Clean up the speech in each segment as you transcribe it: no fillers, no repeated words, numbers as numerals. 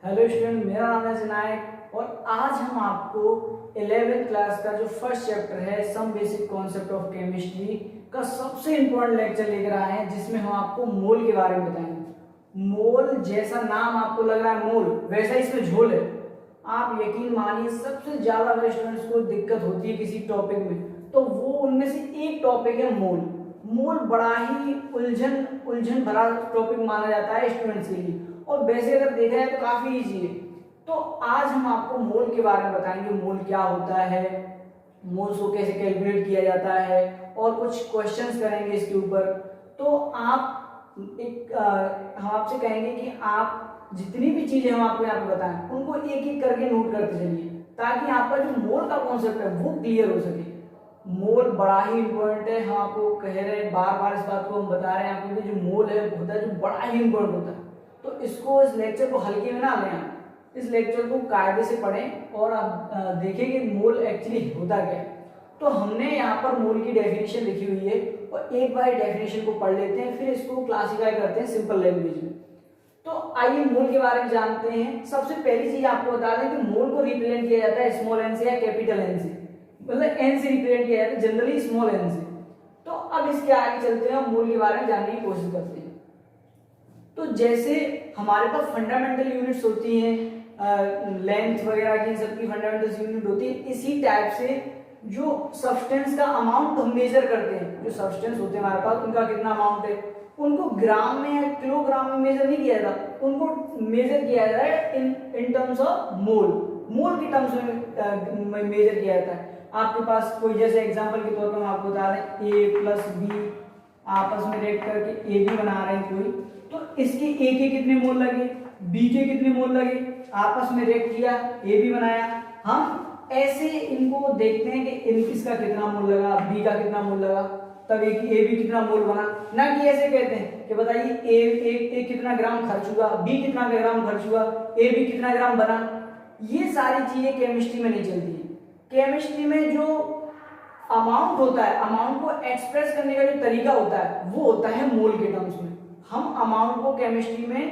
Hello student, मेरा नाम है जनायक और आज हम आपको 11th क्लास का जो फर्स्ट चैप्टर है some basic concept of chemistry का सबसे इम्पोर्टेंट लेक्चर लेकर आए हैं, जिसमें हम आपको मोल के बारे में बताएंगे। मोल जैसा नाम आपको लग रहा है मोल, वैसा इसमें झोल है। आप यकीन मानिए, सबसे ज्यादा अगर स्टूडेंट्स को दिक्कत होती है किसी टॉपिक में तो वो उनमें से एक टॉपिक है मोल। मोल बड़ा ही उलझन भरा टॉपिक माना जाता है स्टूडेंट्स के लिए, और वैसे अगर देखा जाए तो काफी इजी है। तो आज हम आपको मोल के बारे में बताएंगे, मोल क्या होता है, मोल्स को कैसे कैलकुलेट किया जाता है, और कुछ क्वेश्चंस करेंगे इसके ऊपर। तो आप हम आपसे कहेंगे कि आप जितनी भी चीजें हम आपको यहाँ पे बताएं उनको एक एक करके नोट करते चलिए, ताकि आपका जो मोल का कॉन्सेप्ट है वो क्लियर हो सके। मोल बड़ा ही इंपॉर्टेंट है, हम आपको कह रहे हैं, बार बार इस बात को हम बता रहे हैं आपको कि जो मोल है होता है जो बड़ा ही इंपॉर्टेंट होता है। तो इसको, इस लेक्चर को हल्के में ना लें, आप इस लेक्चर को कायदे से पढ़ें और आप देखें कि मोल एक्चुअली होता क्या है। तो हमने यहाँ पर मोल की डेफिनेशन लिखी हुई है, और एक बार डेफिनेशन को पढ़ लेते हैं, फिर इसको क्लासिफाई करते हैं सिंपल लैंग्वेज में। तो आइए मोल के बारे में जानते हैं। सबसे पहली चीज आपको बता दें कि मोल को रिप्रेजेंट किया जाता है स्मॉल एन से या कैपिटल एन से, मतलब एन से रिप्रेजेंट किया जाता है जनरली स्मॉल एन से। तो अब इसके आगे चलते हैं और मोल के बारे में जानने की कोशिश करते हैं। तो जैसे हमारे पास फंडामेंटल यूनिट्स होती हैं, लेंथ वगैरह की सबकी फंडामेंटल यूनिट होती है, इसी टाइप से जो सब्सटेंस का अमाउंट हम मेजर करते हैं, जो सब्सटेंस होते हैं हमारे पास उनका कितना अमाउंट है, उनको ग्राम में या किलोग्राम में मेजर नहीं किया जाता, उनको मेजर किया जाता है इन टर्म्स ऑफ मोल की टर्म्स में मेजर किया जाता है। आपके पास कोई जैसे एग्जांपल के तौर पर हम आपको बता दें, ए प्लस बी आपस में रेट करके ए बी बना रहे हैं कोई, तो इसके ए के कितने मोल लगे, बी के कितने मोल लगे, आपस में रेट किया, ए बी बनाया। हम ऐसे इनको देखते हैं कि इसका कितना मोल लगा, बी का कितना मोल लगा, तब ए बी कितना मोल बना। ना कि ऐसे कहते हैं कि बताइए ए कितना ग्राम खर्च हुआ, बी कितना ग्राम खर्च हुआ, ए बी कितना ग्राम बना। ये सारी चीजें केमिस्ट्री में नहीं चलती है। केमिस्ट्री में जो अमाउंट होता है, अमाउंट को एक्सप्रेस करने का जो तरीका होता है वो होता है मोल के टर्म्स में। हम अमाउंट को केमिस्ट्री में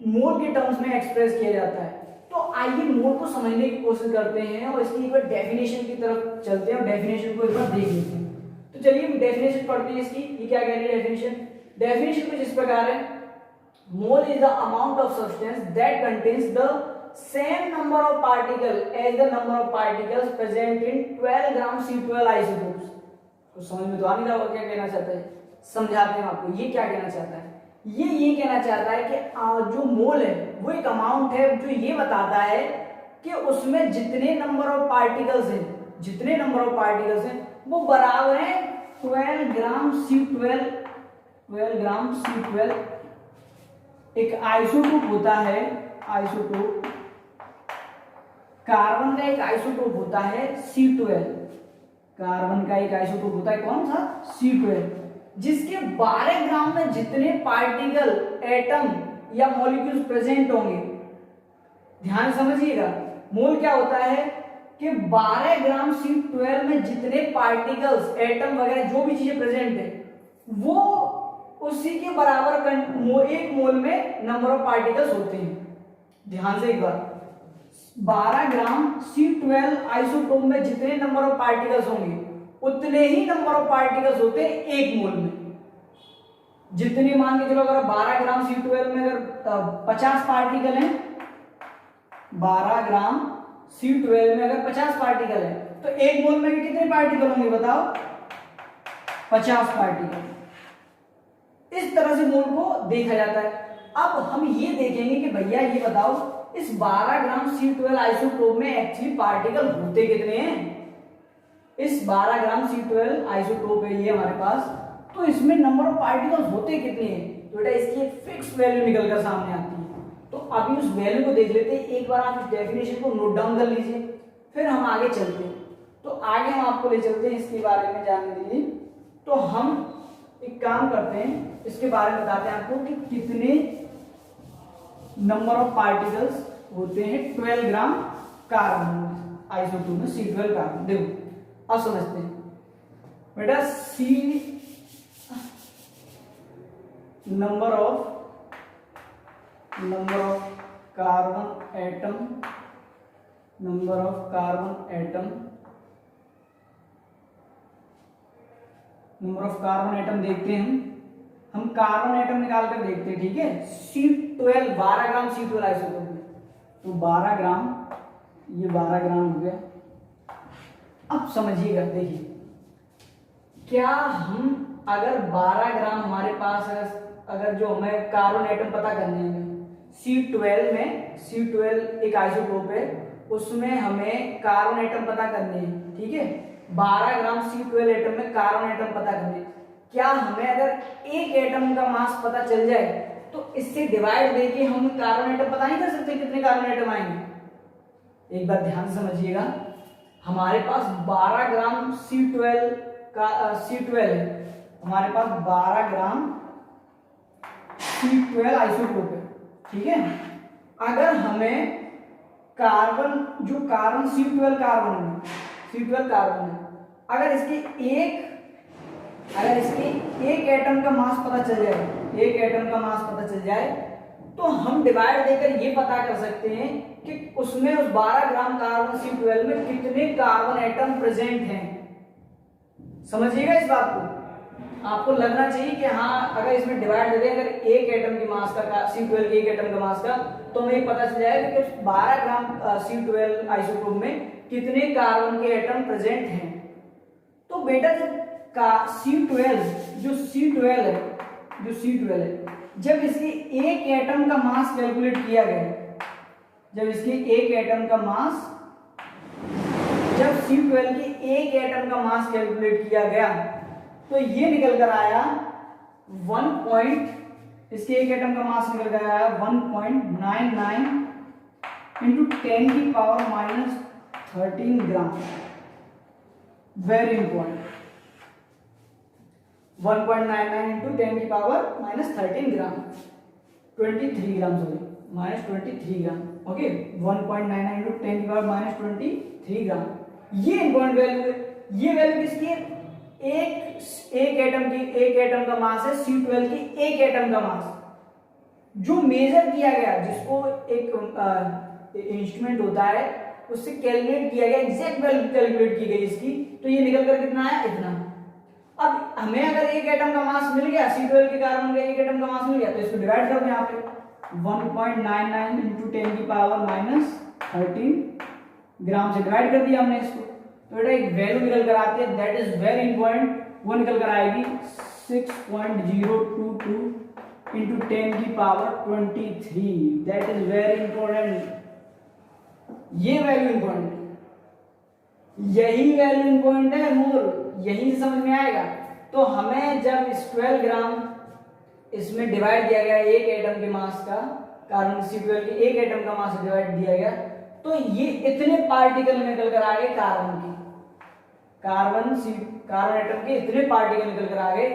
मोल के टर्म्स में एक्सप्रेस किया जाता है। तो आइए मोल को समझने की कोशिश करते हैं और इसकी एक बार डेफिनेशन की तरफ चलते हैं और डेफिनेशन को एक बार देख लेते हैं। तो चलिए डेफिनेशन पढ़ते हैं इसकी। ये क्या कह रही है डेफिनेशन कुछ इस प्रकार है, mole is the amount of substance that contains the same number of particles as the number of particles present in 12 gram C12 isotopes। तो समझ में तो आ नहीं रहा होगा क्या कहना चाहता है, समझाते हैं आपको ये क्या कहना चाहता है। ये कहना चाहता है कि जो मोल है वो एक अमाउंट है जो ये बताता है कि उसमें जितने नंबर ऑफ पार्टिकल्स हैं वो बराबर है 12 ग्राम C12। एक आइसोटोप होता है, आइसोटोप कार्बन का एक आइसोटोप होता है C12। कार्बन का एक आइसोटोप होता है कौन सा, C12, जिसके 12 ग्राम में जितने पार्टिकल, एटम या मॉलिक्यूल्स प्रेजेंट होंगे, ध्यान समझिएगा, मोल क्या होता है कि 12 ग्राम C12 में जितने पार्टिकल्स, एटम वगैरह जो भी चीजें प्रेजेंट है वो उसी के बराबर एक मोल में नंबर ऑफ पार्टिकल्स होते हैं। ध्यान से एक बार, 12 ग्राम C12 आइसोटोप में जितने नंबर ऑफ पार्टिकल्स होंगे उतने ही नंबर ऑफ पार्टिकल्स होते हैं एक मोल में। जितने मान के चलो, अगर 12 ग्राम C12 में अगर 50 पार्टिकल हैं, 12 ग्राम C12 में अगर 50 पार्टिकल है तो एक मोल में कितने पार्टिकल होंगे बताओ, 50 पार्टिकल। इस तरह से मोल को देखा जाता है। अब हम ये देखेंगे कि भैया ये बताओ इस 12 ग्राम C12 आइसोटोप में एक्चुअली पार्टिकल होते कितने हैं। इस 12 ग्राम C12 आइसोटोप है ये हमारे पास, तो इसमें नंबर ऑफ पार्टिकल्स होते कितने हैं, तो बेटा इसकी एक फिक्स वैल्यू निकल कर सामने आती है। तो अभी उस वैल्यू को देख लेते हैं। एक बार आप इस डेफिनेशन को नोट डाउन कर लीजिए, फिर हम आगे चलते हैं। तो आगे हम आपको ले चलते हैं इसके बारे में जानने के लिए। तो हम एक काम करते हैं, इसके बारे में बताते हैं आपको कि कितने नंबर ऑफ पार्टिकल्स होते हैं 12 ग्राम कार्बन आइसोटोप में C12 कार्बन। देखो अब समझते हैं बेटा, number of carbon atom, number of carbon atom, number of carbon atom देखते हैं हम कार्बन एटम निकाल कर देखते हैं, ठीक है। C12 12 ग्राम C12 आइसोटोप में, तो 12 ग्राम, ये 12 ग्राम हो गया। अब समझिएगा, देखिए क्या हम अगर 12 ग्राम हमारे पास अगर जो हमें कार्बन एटम पता करने हैं C12 में, C12 एक आइसोटोप है, उसमें हमें कार्बन एटम पता करने हैं, ठीक है। 12 ग्राम C12 एटम में कार्बन एटम पता करने, क्या हमें अगर एक एटम का मास पता चल जाए तो इससे डिवाइड देके हम कार्बन एटम पता नहीं कर सकते कितने कार्बन एटम आएंगे। एक बात ध्यान से समझिएगा, हमारे पास 12 ग्राम C12 का C12 है, हमारे पास 12 ग्राम C12 आइसोटोप है, ठीक है। अगर हमें कार्बन, जो कार्बन C12 कार्बन है, C12 कार्बन है, अगर इसके एक एटम का मास पता चल जाए, एक एटम का मास पता चल जाए, तो हम डिवाइड देकर ये पता कर सकते हैं कि उसमें उस 12 ग्राम कार्बन C12 में कितने कार्बन एटम प्रेजेंट हैं। समझिएगा इस बात को, आपको लगना चाहिए कि हाँ अगर इसमें डिवाइड दे दें, अगर एक एटम की मास का C12 के एक एटम का मास का, तो हमें पता चल जाएगा कि 12 ग्राम C12 आइसोटोप में कितने कार्बन के एटम प्रेजेंट हैं। तो बेटा जब का C12 है, जब इसके एक एटम का मास कैलकुलेट किया गया, जब इसके एक एटम का मास, जब C12 के एक एटम का मास कैलकुलेट किया गया, तो ये निकल कर आया इसके एक एटम का मास निकल कर आया 1.99 इंटू 10 की पावर माइनस 13 ग्राम। वेरी इंपॉर्टेंट, 1.99 इंटू 10 की पावर माइनस 13 ग्राम, 23 ग्राम, सॉरी माइनस 23 ग्राम, ओके। 1.99 इंटू 10 की पावर माइनस 23 ग्राम, ये इंपॉर्टेंट वैल्यू है। ये वैल्यू किसकी है? एक एटम का मास है C12 की एक एटम का मास, जो मेजर किया गया, जिसको एक इंस्ट्रूमेंट होता है उससे कैलकुलेट किया गया, एग्जैक्ट वैल्यू कैलकुलेट की गई इसकी, तो ये निकल कर कितना आया? इतना। अब हमें अगर एक एटम का मास मिल गया, C12 के कार्बन का एक एटम का मास मिल गया, तो इसको डिवाइड कर दें यहाँ पे 1.99 इंटू 10 की पावर माइनस 13 ग्राम से डिवाइड कर दिया हमने इसको, तो बेटा एक वैल्यू निकल कर आती है, दैट इज वेरी इंपॉर्टेंट। वो निकल कर आएगी 6.022 इंटू 10 की power 23, that is very important. ये वैल्यू इंपॉर्टेंट है, यही वैल्यू इंपॉर्टेंट है मोल, यही से समझ में आएगा। तो हमें जब इस 12 ग्राम इसमें डिवाइड दिया गया एक एटम के मास का, कार्बन C12 के एक एटम का मास डिवाइड दिया गया, तो ये इतने पार्टिकल निकल कर आ गए कार्बन के, कार्बन एटम के इतने पार्टिकल निकल कर आ गए।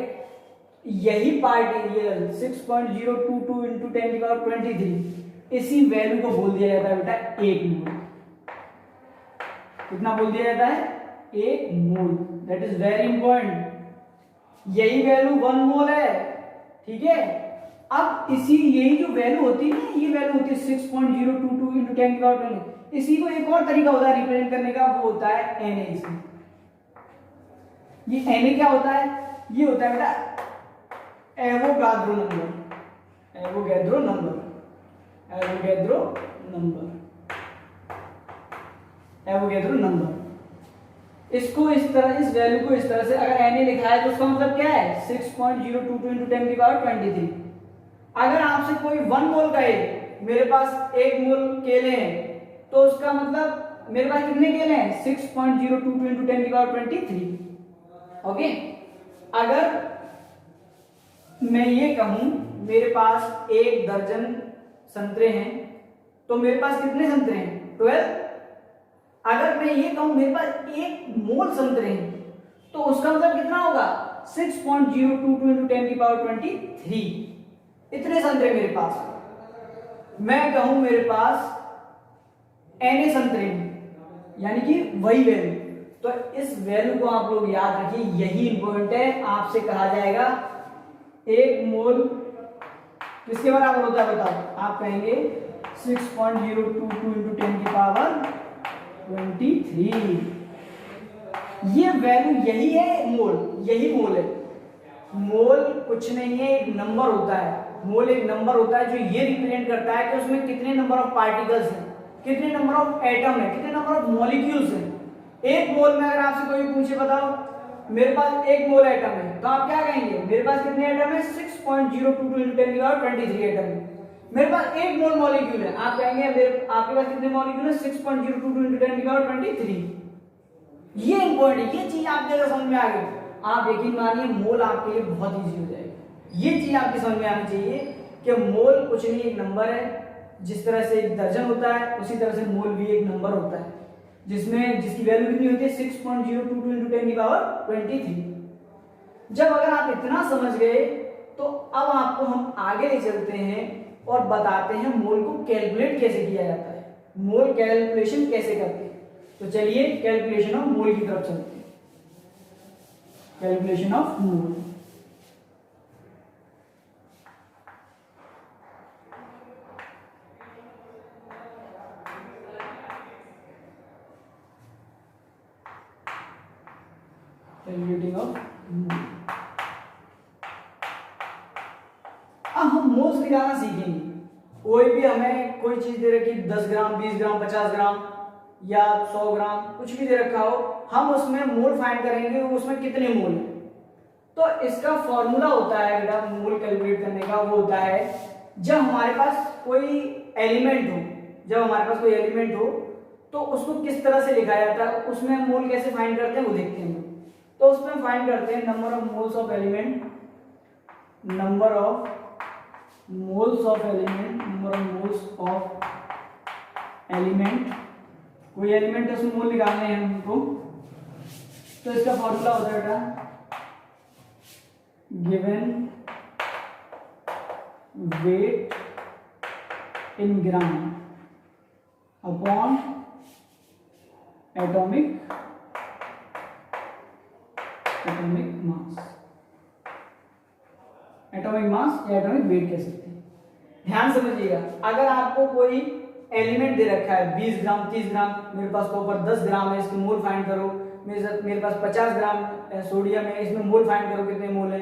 यही पार्टिकल 6.022 इंटू 10 की पावर 23, इसी वैल्यू को बोल दिया जाता है बेटा एक मोल। कितना बोल दिया जाता है? एक मोल, दैट इज वेरी इंपॉर्टेंट। यही वैल्यू 1 मोल है, ठीक है। अब यही जो वैल्यू होती है, ये वैल्यू होती है 6.022 इंटू 10 की पावर 20। इसी को एक और तरीका होता है रिप्रेजेंट करने का, वो होता है Na। इसमें ये Na क्या होता है? ये होता है बेटा एवोगाद्रो नंबर। इसको इस तरह, इस वैल्यू को इस तरह से अगर Na लिखा है तो उसका मतलब क्या है? 6.022 इंटू 10 की पावर 23। अगर आपसे कोई 1 मोल कहे मेरे पास 1 मोल केले हैं, तो उसका मतलब मेरे पास कितने केले हैं? 6.022 इंटू 10 की पावर 23, ओके। अगर मैं ये कहूं मेरे पास 1 दर्जन संतरे हैं, तो मेरे पास कितने संतरे हैं? 12। अगर मैं ये कहूं मेरे पास 1 मोल संतरे हैं, तो उसका मतलब कितना होगा? 6.022 इंटू 10 की पावर 23, इतने संतरे मेरे पास। मैं कहूं मेरे पास Na संतरे हैं, यानी कि वही वैल्यू। तो इस वैल्यू को आप लोग याद रखिए, यही इंपॉर्टेंट है। आपसे कहा जाएगा 1 मोल किसके बराबर होता है? बताओ। आप कहेंगे 6.022 इंटू 10 की पावर 23। ये वैल्यू यही है मोल, यही मोल है। मोल कुछ नहीं है, एक नंबर होता है। मोल एक नंबर होता है जो ये रिप्रेजेंट करता है कि उसमें कितने नंबर ऑफ पार्टिकल्स हैं, कितने नंबर ऑफ एटम है, कितने नंबर ऑफ मॉलिक्यूल्स हैं। एक मोल में अगर आपसे कोई पूछे बताओ मेरे पास एक मोल एटम है, तो आप क्या कहेंगे मेरे पास कितने एटम है, 6.022 इंटू 10 की पावर 23 एटम है। मेरे पास एक मोल मॉलिक्यूल है, आप कहेंगे मेरे आपके पास कितने मॉलिक्यूल है, 6.022 इंटू 10 की पावर 23। ये इंपॉर्टेंट है, ये चीज आपके अगर समझ में आ गई आप यकीन मानिए मोल आपके लिए बहुत इजी हो जाएगा। ये चीज आपकी समझ में आनी चाहिए कि मोल कुछ नहीं एक नंबर है। जिस तरह से एक दर्जन होता है उसी तरह से मोल भी एक नंबर होता है जिसमें जिसकी वैल्यू कितनी होती है, 6.022 इंटू 10 की पावर 23। जब अगर आप इतना समझ गए तो अब आपको हम आगे ले चलते हैं और बताते हैं मोल को कैलकुलेट कैसे किया जाता है, मोल कैलकुलेशन कैसे करते हैं। तो चलिए कैलकुलेशन ऑफ मोल की तरफ चलते हैं। Calculation of mole, calculating of mole. अब हम मोल्स निकालना सीखेंगे। कोई भी हमें कोई चीज दे रखी 10 ग्राम 20 ग्राम 50 ग्राम या 100 ग्राम कुछ भी दे रखा हो, हम उसमें मोल फाइंड करेंगे उसमें कितने मोल हैं। तो इसका फॉर्मूला होता है बेटा मोल कैलकुलेट करने का, वो होता है जब हमारे पास कोई एलिमेंट हो, जब हमारे पास कोई एलिमेंट हो तो उसको किस तरह से लिखा जाता है, उसमें मोल कैसे फाइंड करते हैं वो देखते हैं। तो उसमें फाइंड करते हैं number of moles of element, number of moles of element, number of moles of element. कोई एलिमेंट है उसमें मोल निकालने हैं हमको, तो इसका फॉर्मूला होता है बेटा given weight in gram upon atomic mass. Atomic mass या एटॉमिक वेट कह सकते हैं। ध्यान समझिएगा, अगर आपको कोई एलिमेंट दे रखा है 20 ग्राम 30 ग्राम, मेरे पास कॉपर 10 ग्राम है, इसके मोल फाइंड करो। मेरे पास 50 ग्राम सोडियम है, इसमें मोल फाइंड करो कितने मोल है।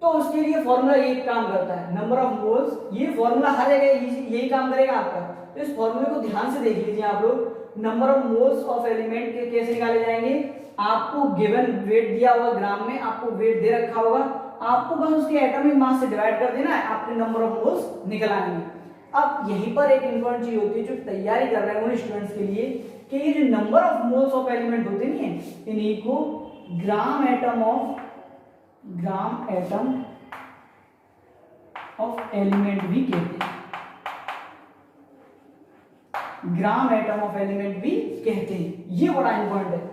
तो उसके लिए फॉर्मूला एक काम करता है नंबर ऑफ मोल्स। ये फॉर्मूला हर जगह यही काम करेगा आपका। तो इस फॉर्मूले को ध्यान से देख लीजिए आप लोग। Number of moles of element के कैसे निकाले जाएंगे, आपको गिवन वेट दिया होगा ग्राम में, आपको वेट दे रखा होगा, आपको बस उसके एटॉमिक मास से डिवाइड कर देना है, आपके नंबर ऑफ मोल्स निकल आएंगे। अब यहीं पर एक इंपॉर्टेंट चीज होती है जो तैयारी कर रहे हैं उन स्टूडेंट्स के लिए कि ये जो number of moles of element होते नहीं है, इन्हीं को ग्राम एटम ऑफ एलिमेंट भी कहते हैं। ग्राम एटम ऑफ एलिमेंट भी कहते हैं। ये बड़ा इंपॉर्टेंट है।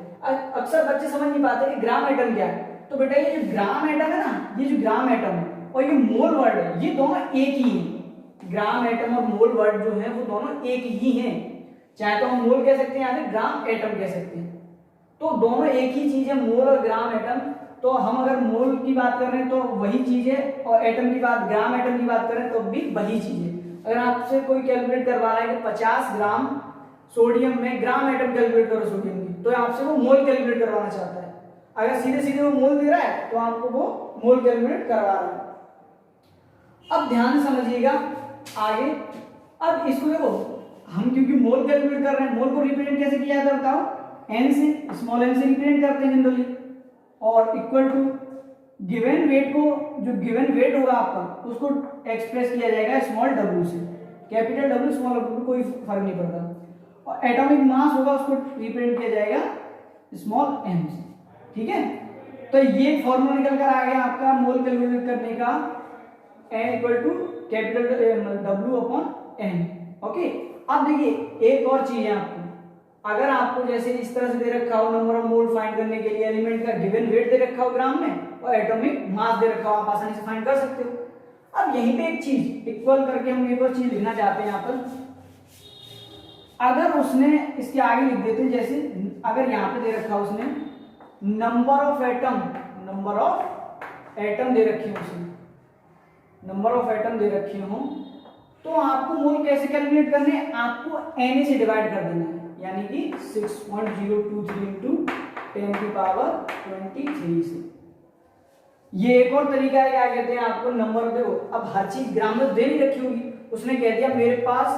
अक्सर बच्चे समझ नहीं पाते कि ग्राम एटम क्या है। तो बेटा ये जो ग्राम एटम है ना, ये जो ग्राम एटम है और ये मोल वर्ड है, ये दोनों एक ही है। ग्राम एटम और मोल वर्ड जो है वो दोनों एक ही हैं। चाहे तो हम मोल कह सकते हैं या फिर ग्राम एटम कह सकते हैं, तो दोनों एक ही चीज है, मोल और ग्राम एटम। तो हम अगर मोल की बात कर रहे हैं तो वही चीज है, और एटम की बात, ग्राम एटम की बात करें तो भी वही चीज है। अगर आपसे कोई कैलकुलेट करवा रहा है कि 50 ग्राम सोडियम में ग्राम एटम कैलकुलेट करो सोडियम की, तो आपसे वो मोल कैलकुलेट करवाना चाहता है। अगर सीधे सीधे वो मोल दे रहा है तो आपको वो मोल कैलकुलेट करवा रहा है। अब ध्यान समझिएगा आगे। अब इसको देखो, हम क्योंकि मोल कैलकुलेट कर रहे हैं, मोल को रिप्रेजेंट कैसे किया जाता है बताओ, एन से, स्मॉल एन से रिप्रेजेंट करते हैं जनरली, और इक्वल टू गिवन वेट को, जो गिवन वेट होगा आपका उसको एक्सप्रेस किया जाएगा स्मॉल w से। कैपिटल W स्मॉल w कोई फर्क नहीं पड़ता। और एटॉमिक मास होगा उसको रिप्रेजेंट किया जाएगा स्मॉल m से। ठीक है, तो ये फॉर्मूला निकल कर आ गया आपका मोल कैलकुलेट करने का, n equal to capital W upon n। Okay, अब देखिए एक और चीज है आपको, अगर आपको जैसे इस तरह से दे रखा हो नंबर ऑफ मोल फाइंड करने के लिए एलिमेंट का गिवन वेट दे रखा हो ग्राम में और एटॉमिक मास दे रखा हो, आप आसानी से फाइंड कर सकते हो। अब यहीं पे एक चीज इक्वल करके हम एक और चीज लिखना चाहते हैं यहाँ पर। अगर उसने इसके आगे लिख देते हैं, जैसे अगर यहाँ पे दे रखा हो उसने नंबर ऑफ एटम दे रखी हो, उसने नंबर ऑफ एटम दे रखी हो, तो तो आपको मोल कैसे कैलकुलेट करने हैं, आपको Na से डिवाइड कर देना है, यानी कि 6.023 इंटू 10⁻23 से। ये एक और तरीका है, क्या कहते हैं, आपको नंबर दो, अब हर चीज ग्राम में दे नहीं रखी होगी, उसने कह दिया मेरे पास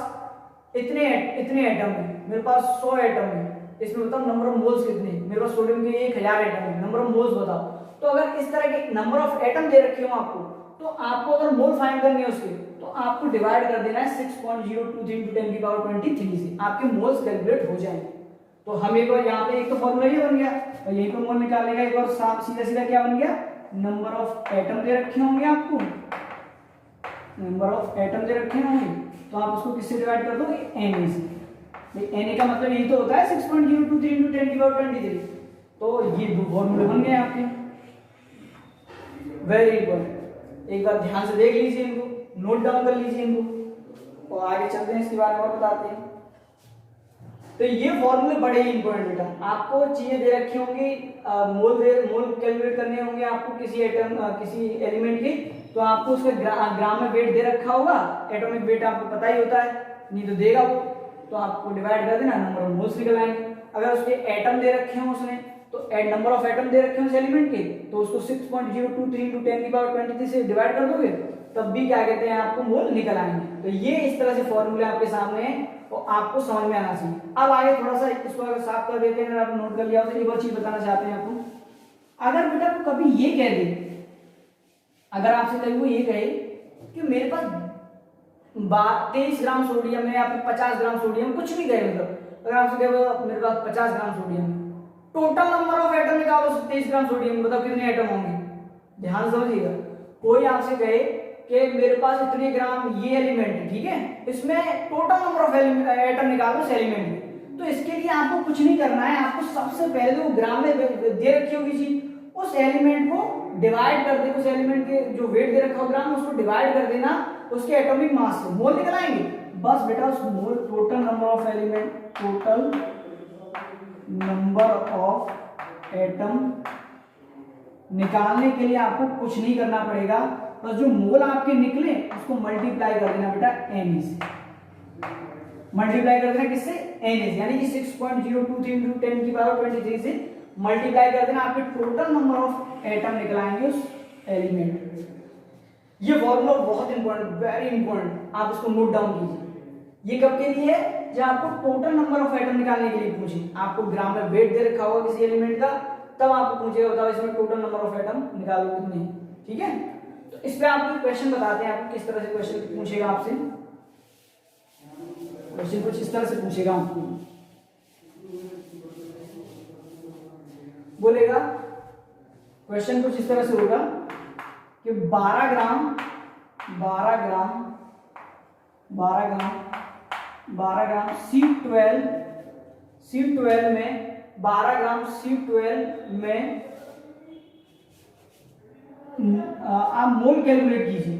इतने एटम है, मेरे पास 100 एटम है, इसमें बताओ नंबर ऑफ मोल्स कितने, मेरे पास सोडियम के 1000 एटम है, नंबर ऑफ मोल्स बताओ। तो अगर इस तरह के नंबर ऑफ एटम दे रखे हो आपको, तो आपको अगर मोल फाइंड करनी है उसके, तो आपको डिवाइड कर देना है 6.023 इंटू 10⁻23 से, आपके मोल्स कैलकुलेट हो जाएंगे। तो हम एक बार यहाँ पे एक तो फॉर्मूला ये बन गया, और यहीं पे मोल निकालने का एक और सीधा सीधा क्या बन गया, नंबर ऑफ एटम दे रखे होंगे आपको, नंबर ऑफ एटम दे रखे होंगे, तो आप उसको किससे डिवाइड कर दोगे, Na से। Na का मतलब यही तो होता है 6.023 इंटू 10⁻23। तो ये दो फॉर्मूले बन गए आपके, वेरी इंपॉर्टेंट। एक बार ध्यान से देख लीजिए इनको, नोट डाउन कर लीजिए इनको, और आगे चलते हैं इसके बारे में और बताते हैं। तो ये फॉर्मूले बड़े ही इंपॉर्टेंट बेटा, आपको चीजें दे रखी होंगी, मोल कैलकुलेट करने होंगे आपको किसी एटम किसी एलिमेंट के, तो आपको उसका ग्राम में वेट दे रखा होगा, एटॉमिक वेट आपको पता ही होता है, नहीं तो देगा वो, तो आपको डिवाइड कर देना, नंबर ऑफ मोल्स निकल आएंगे। अगर उसके एटम दे रखे हो उसने, तो नंबर ऑफ एटम दे रखे हो उस एलिमेंट के, तो उसको 6.023 इंटू 10⁻23 से डिवाइड कर दोगे, तब भी क्या कहते हैं, आपको मोल निकल आएंगे। तो ये इस तरह से फॉर्मूले आपके सामने है, और आपको समझ में आना चाहिए। अब आगे थोड़ा सा इसको अगर साफ कर देते हैं, अगर आप नोट कर लिया तो एक और चीज बताना चाहते हैं आपको, अगर बेटा कभी ये कह दे, अगर आपसे कभी वो ये कहे कि मेरे पास 23 ग्राम सोडियम है या फिर 50 ग्राम सोडियम, कुछ भी कहे, मतलब अगर आपसे कहे मेरे पास 50 ग्राम सोडियम है, टोटल नंबर ऑफ एटम निकालो 23 ग्राम सोडियम, बताओ कितने एटम होंगे, ध्यान समझिएगा। कोई आपसे कहे कि मेरे पास इतने ग्राम ये एलिमेंट है, ठीक है, इसमें टोटल नंबर ऑफ एटम निकालो इस एलिमेंट में, तो इसके लिए आपको कुछ नहीं करना है, आपको सबसे पहले तो ग्राम में दे रखी होगी चीज, उस एलिमेंट को डिवाइड कर दे, उस एलिमेंट के जो वेट दे रखा हो ग्राम, उसको डिवाइड कर देना उसके एटॉमिक मास से, मोल निकल आएंगे बस बेटा। उस mole total number of element, total number of atom निकालने के लिए आपको कुछ नहीं करना पड़ेगा, बस जो मोल आपके निकले उसको मल्टीप्लाई कर देना बेटा Na से, मल्टीप्लाई कर देना किससे, Na से, यानी कि 6.023 इंटू 10⁻23 से मल्टीप्लाई कर देना, आपके टोटल नंबर ऑफ एटम निकलाएंगे उस एलिमेंट। ये फॉर्मूला बहुत इंपॉर्टेंट, वेरी इंपॉर्टेंट, आप इसको नोट डाउन कीजिए। ये कब के लिए है, जब आपको टोटल नंबर ऑफ एटम निकालने के लिए पूछे, आपको ग्राम में वेट दे रखा होगा किसी एलिमेंट का, तब आपको पूछेगा बताओ इसमें टोटल नंबर ऑफ एटम निकालो कितने, ठीक है। तो इस पे आपको क्वेश्चन बताते हैं, आपको किस तरह से क्वेश्चन पूछेगा आपसे, क्वेश्चन कुछ इस तरह से पूछेगा आपको, बोलेगा क्वेश्चन कुछ इस तरह से होगा कि 12 ग्राम C12 में 12 ग्राम C12 में आप मोल कैलकुलेट कीजिए,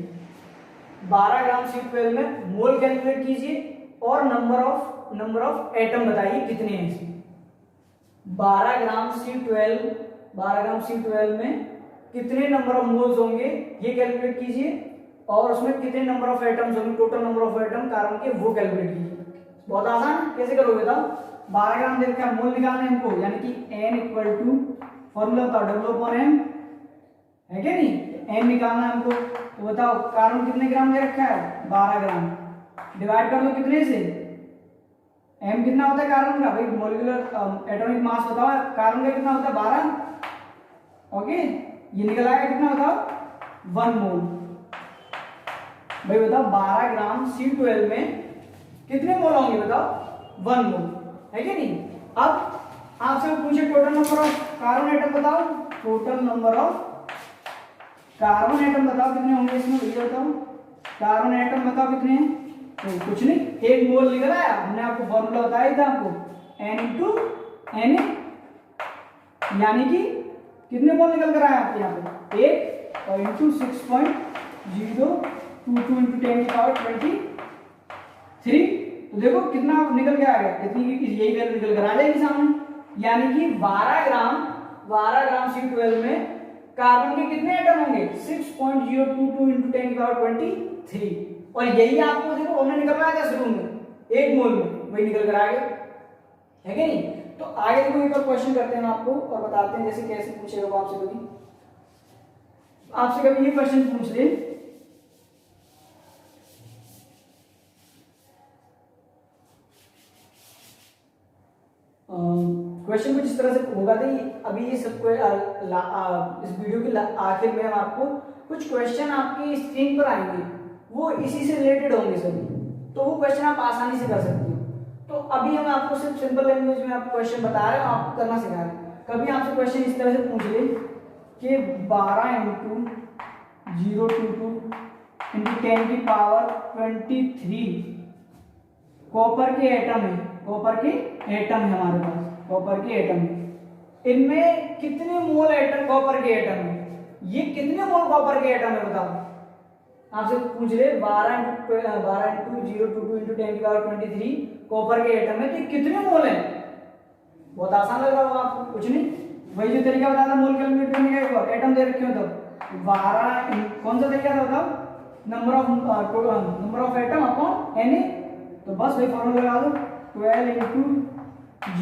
12 ग्राम C12 में मोल कैलकुलेट कीजिए और नंबर ऑफ एटम बताइए कितने हैं इसमें। 12 ग्राम C12 में कितने नंबर ऑफ मोल्स होंगे ये कैलकुलेट कीजिए, और उसमें कितने नंबर ऑफ एटम्स होंगे, total number of atom carbon के, वो कैलकुलेट कीजिए। बहुत आसान, कैसे करोगे बताओ। 12 ग्राम देख के मोल निकालना है हमको, यानी कि N इक्वल टू, फॉर्मूला बताओ, W/M है क्या नहीं, N निकालना है हमको। तो बताओ कार्बन कितने ग्राम दे रखा है, 12 ग्राम, डिवाइड कर दो कितने से, M कितना होता है कार्बन का, भाई मॉलिक्यूलर एटॉमिक मास बताओ कार्बन का कितना होता है, 12, ओके, ये निकल आएगा कितना बताओ, 1 मोल। भाई बताओ 12 ग्राम C12 में कितने मोल होंगे बताओ, 1 मोल, है कि नहीं। अब आपसे पूछे total number of carbon atom बताओ, total number of carbon atom बताओ कितने होंगे इसमें, ये बताओ कार्बन एटम बताओ कितने हैं, तो कुछ नहीं, 1 मोल निकल आया, हमने आपको फॉर्मूला बताया था आपको, N × Na, यानी कि कितने मोल निकल कर आया आपके यहाँ पे 1, और इंटू 6.022 इंटू 10⁻23, तो देखो कितना निकल के आएगा, इतनी यही वैल्यू निकल कर आ जाएगी सामने, यानी कि 12 ग्राम C12 में कार्बन के कितने एटम होंगे, 6.022 इंटू 10⁻23, और यही आपको देखो हमने निकल रहा है शुरू में 1 मोल में, वही निकल कर आ गया, है कि नहीं। तो आगे देखो एक और क्वेश्चन करते हैं आपको और बताते हैं जैसे कैसे पूछेगा वो आपसे कभी ये क्वेश्चन पूछ ले, क्वेश्चन कुछ इस तरह से होगा। अभी ये सब इस वीडियो के आखिर में हम आपको कुछ क्वेश्चन आपकी स्क्रीन पर आएंगे, वो इसी से रिलेटेड होंगे सभी, तो वो क्वेश्चन आप आसानी से कर सकते हो। तो अभी हम आपको सिर्फ सिंपल लैंग्वेज में आपको क्वेश्चन बता रहे हैं, आपको करना सिखा रहे हैं। कभी आपसे क्वेश्चन इस तरह से पूछ ले कि 12 × 022 × 10 की पावर 23 कॉपर के एटम है, कॉपर के एटम है हमारे पास, कॉपर के एटम है। इनमें कितने मोल एटम कॉपर के एटम है, ये कितने मोल कॉपर के एटम है बताओ। आपसे पूछ ले 12 × 022 × 10 की पावर 23 कॉपर के एटम है, तो कितने मोल है। बहुत आसान लग रहा होगा आपको, कुछ नहीं, वही जो तरीका बताया था मोल कैलकुलेट करने का, एक और एटम दे रखे हो तो 12 कौन सा तरीका था बताओ, number of atom upon Na, तो बस वही फॉर्मूला लगा दो 12 × 022 ×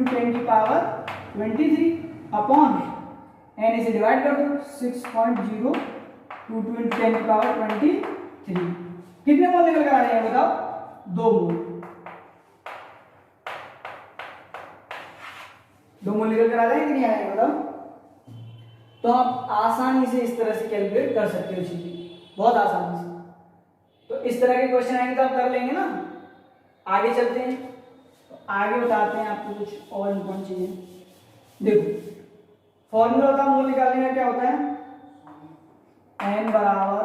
10 की पावर 23 अपॉन Na से डिवाइड कर दो 6.022 × 10 की पावर 23, कितने मोल निकल कर आ रहे हैं बताओ, 2 मोल, 2 मोल निकल कर आ जाएंगे कि नहीं आएंगे बताओ। तो आप आसानी से इस तरह से कैलकुलेट कर सकते हो चीजें, बहुत आसानी से। तो इस तरह के क्वेश्चन आएंगे तो आप कर लेंगे ना। आगे चलते हैं, तो आगे बताते हैं आपको कुछ और इम्पोर्टेंट चीजें। देखो फॉर्मूला होता है मोल निकालने का, क्या होता है, n बराबर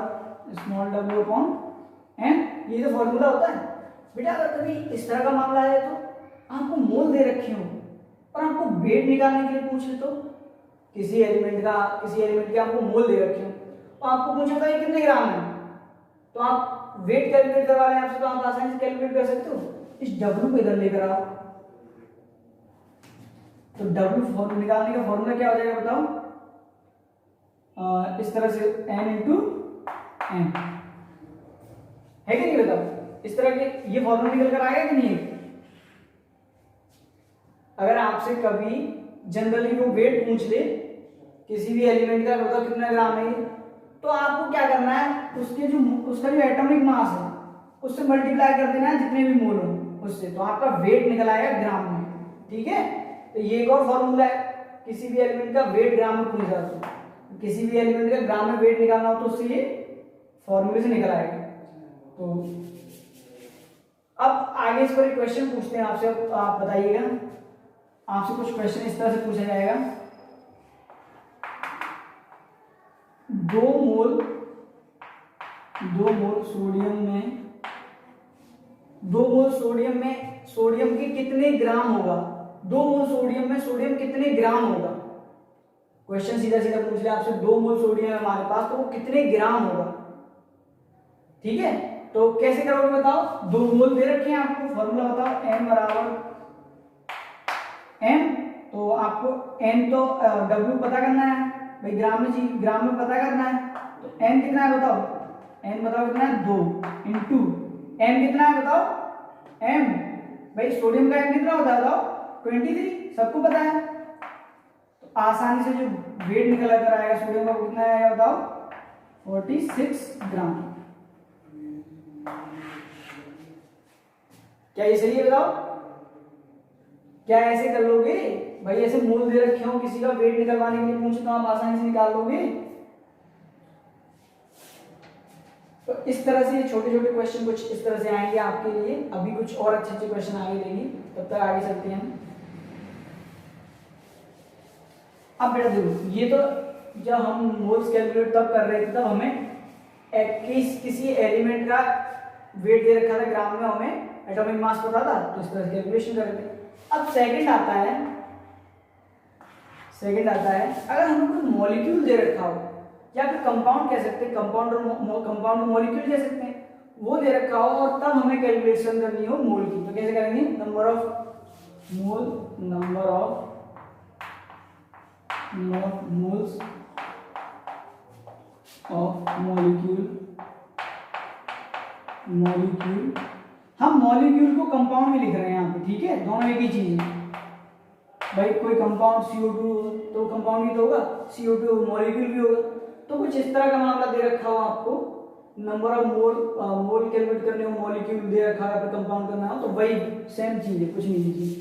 स्मॉल w अपॉन n, ये जो फॉर्मूला होता है। बेटा अगर कभी इस तरह का मामला है तो आपको मोल दे रखे हो और आपको वेट निकालने के लिए पूछ ले, तो किसी एलिमेंट के आपको मोल दे रखे हो तो आपको पूछा था ये कितने ग्राम है, तो आप वेट कैलकुलेट करवा रहे हैं आपसे, तो आप आसानी से कैलकुलेट कर सकते हो। इस W को इधर लेकर आओ, तो W फॉर्मूला निकालने का फॉर्मूला क्या हो जाएगा बताओ, इस तरह से n × n, है कि नहीं बताओ। इस तरह के ये फॉर्मूला निकल कर आएगा कि नहीं। अगर आपसे कभी जनरली वो वेट पूछ ले किसी भी एलिमेंट का, बताओ कितना ग्राम है, तो आपको क्या करना है, उसका जो एटॉमिक मास है उससे मल्टीप्लाई कर देना है जितने भी मोल हो उससे, तो आपका वेट निकल आएगा ग्राम में, ठीक है। तो ये एक और फॉर्मूला है, किसी भी एलिमेंट का वेट ग्राम में पूछा जाता है, किसी भी एलिमेंट का ग्राम में वेट निकालना हो तो उससे ये फॉर्मूले से निकल आएगा। तो अब आगे इस पर क्वेश्चन पूछते हैं आपसे, आप बताइएगा। आपसे कुछ क्वेश्चन इस तरह से पूछा जाएगा, 2 मोल सोडियम के कितने ग्राम होगा, 2 मोल सोडियम में सोडियम कितने ग्राम होगा। क्वेश्चन सीधा सीधा पूछ लिया आपसे, 2 मोल सोडियम है हमारे पास, तो वो कितने ग्राम होगा, ठीक है। तो कैसे करोगे बताओ, 2 मोल दे रखे हैं आपको, फॉर्मूला बताओ n बराबर m, तो आपको n तो w पता करना है भाई, ग्राम में पता करना है, तो n कितना है बताओ, n बताओ कितना है 2 इंटू m कितना है बताओ, m भाई सोडियम का m कितना होता है बताओ 23, सबको पता है। तो आसानी से जो वेट निकल कर आएगा सोडियम का कितना आएगा बताओ 46 ग्राम। क्या ये सही है बताओ, क्या ऐसे कर लोगे भाई, ऐसे मोल दे रखे हो किसी का वेट निकलवाने के लिए पूछे तो आप आसानी से निकाल लोगे। तो इस तरह से छोटे छोटे क्वेश्चन कुछ इस तरह से आएंगे आपके लिए, अभी कुछ और अच्छे अच्छे क्वेश्चन आगे लेंगे, तब तक आगे चलते हैं। अब बेटा देखो, ये तो जब हम मोल्स कैलकुलेट तब कर रहे थे तब हमें किसी एलिमेंट का वेट दे रखा था ग्राम में, हमें एटॉमिक मास पता था, तो इस तरह से कैलकुलेशन कर रहे थे। अब सेकंड आता है अगर हमें कोई मॉलिक्यूल दे रखा हो, या फिर कंपाउंड कह सकते हैं, कंपाउंड मॉलिक्यूल कह सकते हैं, वो दे रखा हो और तब हमें कैलकुलेशन करनी हो मोल की, तो कैसे करेंगे, number of moles of molecule molecule, हम मॉलिक्यूल को कंपाउंड में लिख रहे हैं यहाँ पे, ठीक है, दोनों एक ही चीज है भाई। कोई कंपाउंड CO2 तो कंपाउंड ही तो होगा, CO2 मॉलिक्यूल भी होगा। तो कुछ इस तरह का मामला दे रखा हो आपको, नंबर ऑफ मोल कैलकुलेट करने हो, मॉलिक्यूल दे रखा है, कंपाउंड करना हो, तो वही सेम चीज है, कुछ नहीं लीजिए।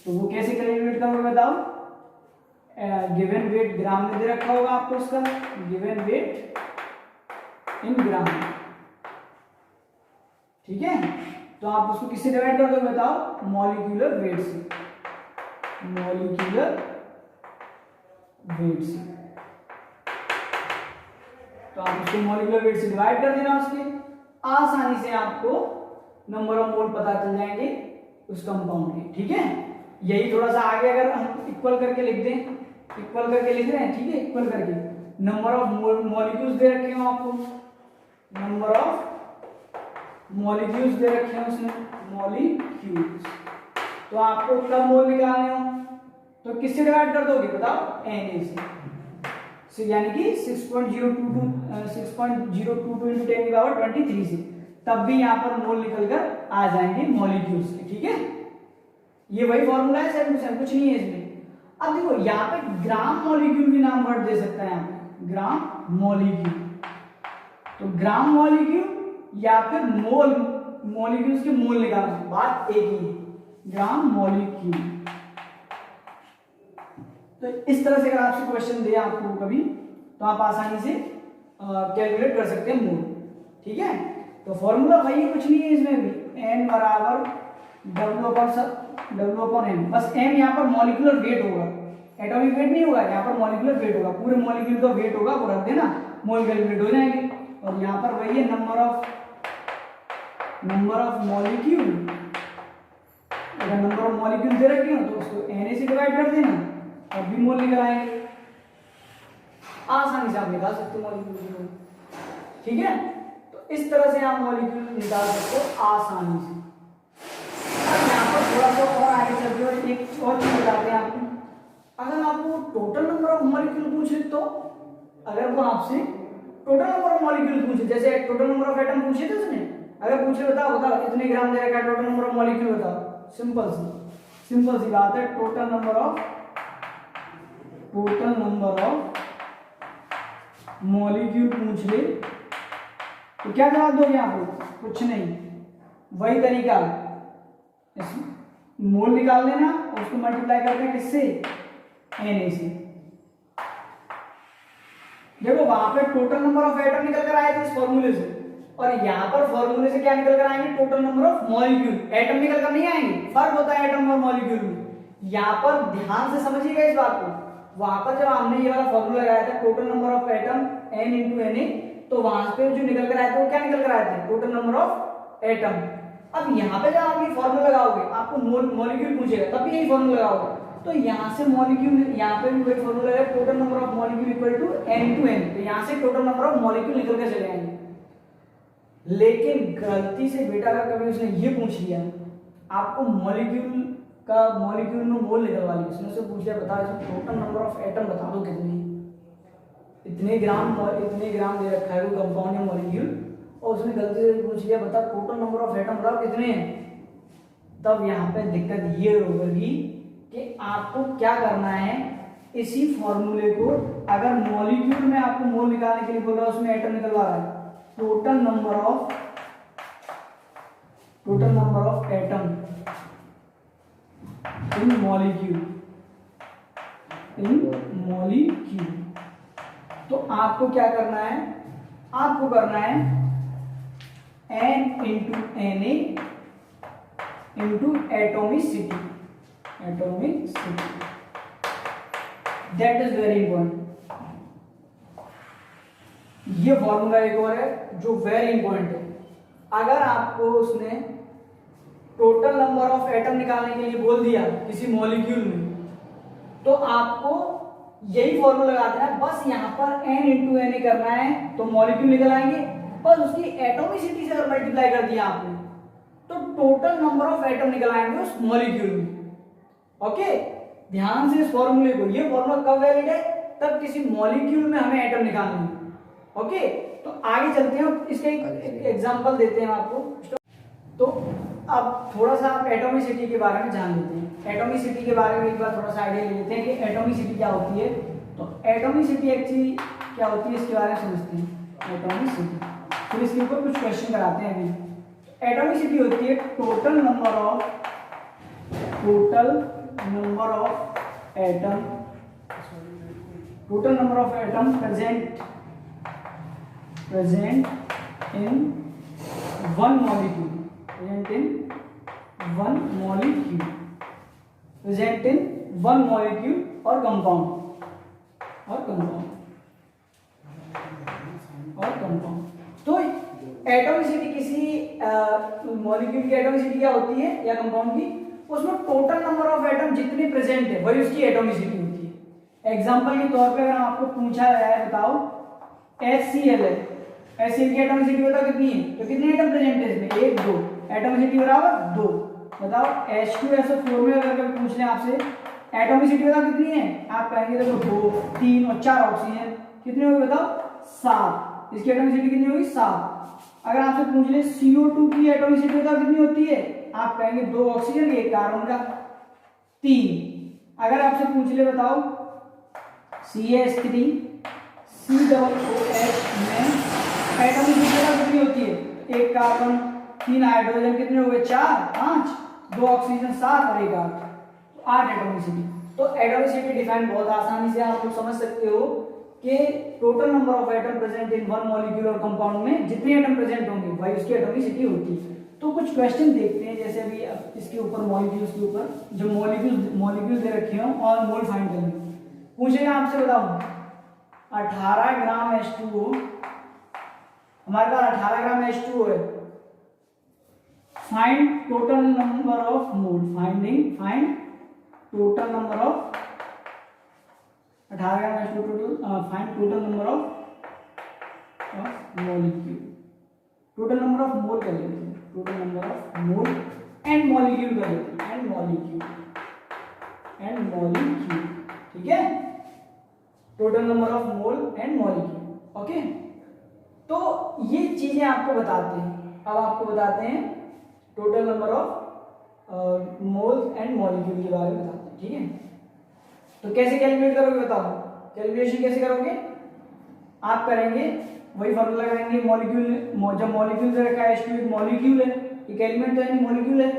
तो वो कैसे कैलकुलेट करोगे बताओ? गिवन वेट ग्राम में दे रखा होगा आपको, उसका गिवन वेट इन ग्राम, ठीक है। तो आप उसको किससे डिवाइड कर दोगे बताओ? मॉलिक्यूलर वेट से, मॉलिक्यूलर वेट से। तो आप उसको मॉलिक्यूलर वेट से डिवाइड कर देना, उसके आसानी से आपको नंबर ऑफ मोल पता चल जाएंगे उस कंपाउंड के, ठीक है। यही थोड़ा सा आगे अगर हम इक्वल करके लिख दें, इक्वल करके लिख रहे हैं, ठीक है, इक्वल करके नंबर ऑफ मॉलिक्यूल्स दे रखे हो आपको, नंबर ऑफ मॉलिक्यूल्स दे रखे हैं उसमें, मॉलिक्यूल्स। तो आपको कब मोल निकालने हो तो किससे डिवाइड कर दोगे बताओ? Na से, यानी कि 6.022 into 10 की पावर 23 से, तब भी यहाँ पर मोल निकल कर आ जाएंगे मॉलिक्यूल्स के, ठीक है। ये वही फॉर्मूला है, सेम टू सेम, कुछ नहीं है इसमें। अब देखो यहाँ पे ग्राम मॉलिक्यूल भी नाम वर्ड दे सकता है, यहाँ पे ग्राम मॉलिक्यूल, तो ग्राम मॉलिक्यूल या फिर मोल, मॉलिक्यूल्स के मोल निकालना, बात एक ही है, ग्राम मॉलिक्यूल। तो इस तरह से अगर आपसे क्वेश्चन दिया आपको कभी, तो आप आसानी से कैलकुलेट कर सकते हैं मोल, ठीक है। तो फॉर्मूला वही है, कुछ नहीं है इसमें भी, n बराबर W/m, बस m यहाँ पर मॉलिक्यूलर वेट होगा, एटॉमिक वेट नहीं होगा, यहाँ पर मॉलिक्यूलर वेट होगा, पूरे मॉलिक्यूल का वेट होगा, वो रख देना, मोल कैलकुलेट हो जाएंगे। और यहाँ पर वही है नंबर ऑफ मॉलिक्यूल, अगर नंबर ऑफ मॉलिक्यूल दे रखे हो तो उसको Na से डिवाइड कर देना, और भी मोल निकल आएंगे, आसानी से आप निकाल सकते हो मॉलिक्यूल, ठीक है। तो इस तरह से आप मॉलिक्यूल निकाल सकते हो आसानी से। यहाँ पर थोड़ा सा और आगे चलते हुए एक और चीज बताते हैं आपको, अगर आपको टोटल नंबर ऑफ मॉलिक्यूल पूछे, तो अगर वो आपसे टोटल नंबर ऑफ मॉलिक्यूल पूछे, जैसे टोटल नंबर ऑफ एटम पूछे थे उसने, अगर पूछे बताओ कितने ग्राम दे रखा है, टोटल नंबर ऑफ मॉलिक्यूल बताओ, सिंपल सी बात है, टोटल नंबर ऑफ मॉलिक्यूल पूछ ले तो क्या जवाब दोगे आपको? कुछ नहीं, वही तरीका, मोल निकाल लेना और उसको मल्टीप्लाई करते हैं किससे? Na से। देखो वहां पे टोटल नंबर ऑफ एटम निकल कर आए थे इस फॉर्मूले से, और यहाँ पर फॉर्मूले से क्या निकल कर आएंगे? Total number of molecule, atom निकल कर नहीं आएंगे, फर्क होता है एटम और मॉलिक्यूल में। यहाँ पर ध्यान से समझिएगा इस बात को, वहां पर जब हमने ये वाला फॉर्मूला लगाया था total number of atom n into Na, तो वहां पे जो निकल कर आए थे वो क्या निकल कर आए थे? Total number of atom. अब यहाँ पे जब आप ये फॉर्मूला लगाओगे, आपको मॉलिक्यूल पूछेगा तब भी यही फॉर्मूला लगाओगे, तो यहाँ से मॉलिक्यूल, यहाँ पे भी वही फॉर्मूला है, total number of molecule equal to n into n, तो यहाँ से टोटल नंबर ऑफ मॉलिक्यूल निकल के चले आएंगे। लेकिन गलती से बेटा अगर कभी उसने ये पूछ लिया आपको मॉलिक्यूल में मोल निकलवा लिया, उसने से पूछ लिया बता इसमें टोटल नंबर ऑफ एटम बता दो कितने, इतने ग्राम दे रखा है वो कंपाउंड या मॉलिक्यूल, और उसने गलती से पूछ लिया बता टोटल नंबर ऑफ एटम बताओ कितने हैं, तब यहाँ पे दिक्कत ये होगी कि आपको क्या करना है, इसी फॉर्मूले को अगर मॉलिक्यूल में आपको मोल निकालने के लिए बोल रहा है, उसमें एटम निकलवा रहा है, total number of atom in molecule, तो आपको क्या करना है? आपको करना है n into Na into atomicity, that is very important. ये फॉर्मूला एक और है जो वेरी इंपॉर्टेंट है। अगर आपको उसने टोटल नंबर ऑफ एटम निकालने के लिए बोल दिया किसी मॉलिक्यूल में, तो आपको यही फॉर्मूला लगा देना है, बस यहाँ पर n into Na करना है तो मॉलिक्यूल निकल आएंगे, बस उसकी एटॉमिसिटी से अगर मल्टीप्लाई कर दिया आपने तो टोटल नंबर ऑफ एटम निकल आएंगे उस मॉलिक्यूल में। ओके, ध्यान से इस फॉर्मूले को, ये फॉर्मूला कब वैलिड है? तब किसी मॉलिक्यूल में हमें एटम निकालना है। ओके, तो आगे चलते हैं, इसका एक एग्जांपल देते हैं आपको। तो अब थोड़ा सा आप एटॉमिसिटी के बारे में जान लेते हैं। एटॉमिसिटी के बारे में एक बार थोड़ा सा आइडिया ले लेते हैं कि एटॉमिसिटी क्या होती है। तो एटॉमिसिटी एक्चुअली क्या होती है इसके बारे में समझते हैं। एटॉमिसिटी, फिर इसके ऊपर कुछ क्वेश्चन कराते हैं अभी। एटॉमिसिटी होती है total number of atom present in one molecule or compound तो एटॉमिसिटी किसी मॉलिक्यूल की एटॉमिसिटी क्या होती है या कंपाउंड की, उसमें टोटल नंबर ऑफ एटम जितने प्रेजेंट है वही उसकी एटॉमिसिटी होती है। एग्जांपल के तौर पे अगर आपको पूछा जाए बताओ HCl है, HCl की एटॉमिसिटी बताओ कितनी है, तो कितने एटम प्रेजेंट है इसमें, 1 2, एटॉमिसिटी बराबर 2। बताओ H2SO4 में अगर पूछ लें आपसे एटॉमिसिटी बताओ कितनी है, आप कहेंगे देखो 2 3 और 4 ऑक्सीजन, कितनी होगी बताओ 7, इसकी एटॉमिसिटी कितनी होगी 7। अगर आपसे पूछ ले CO2 की एटॉमिसिटी बताओ कितनी होती है, आप कहेंगे 2 ऑक्सीजन 1 कार्बन का 3। अगर आपसे पूछ ले बताओ CH3 COOH में एटॉमिसिटी कितनी होती है, 1 कार्बन 3 हाइड्रोजन, कितने हो गए 4 5, 2 ऑक्सीजन 7 और 1 8, तो 8 एटॉमिसिटी। तो एटॉमिसिटी डिफाइन बहुत आसानी से आप लोग समझ सकते हो कि total number of atom present in one molecule और कंपाउंड में जितने एटम प्रेजेंट होंगे वही उसकी एटॉमिसिटी होती है। तो कुछ क्वेश्चन देखते हैं, जैसे अभी इसके ऊपर मॉलिक्यूल्स के ऊपर जो मॉलिक्यूल दे रखे हो और मोल फाइंड करने पूछेगा आपसे। बताओ 18 ग्राम H2O, हमारे पास 18 ग्राम H2O है, find total number of mole, find total number of 18 gram H2O, find total number of molecule, total number of mole कर लेते हैं, total number of mole and molecule कर लेते हैं, एंड मॉलिक्यूल, ठीक है, total number of mole and molecule. Okay, तो ये चीजें आपको बताते हैं। अब आपको बताते हैं total number of mole and molecule के बारे में बताते हैं, ठीक है। तो कैसे कैलकुलेट करोगे बताओ, कैलकुलेशन कैसे करोगे, आप करेंगे वही फॉर्मूला करेंगे, मॉलिक्यूल जब मॉलिक्यूल से रखा है H2 एक मॉलिक्यूल है, एक एलिमेंट तो है नहीं मॉलिक्यूल है,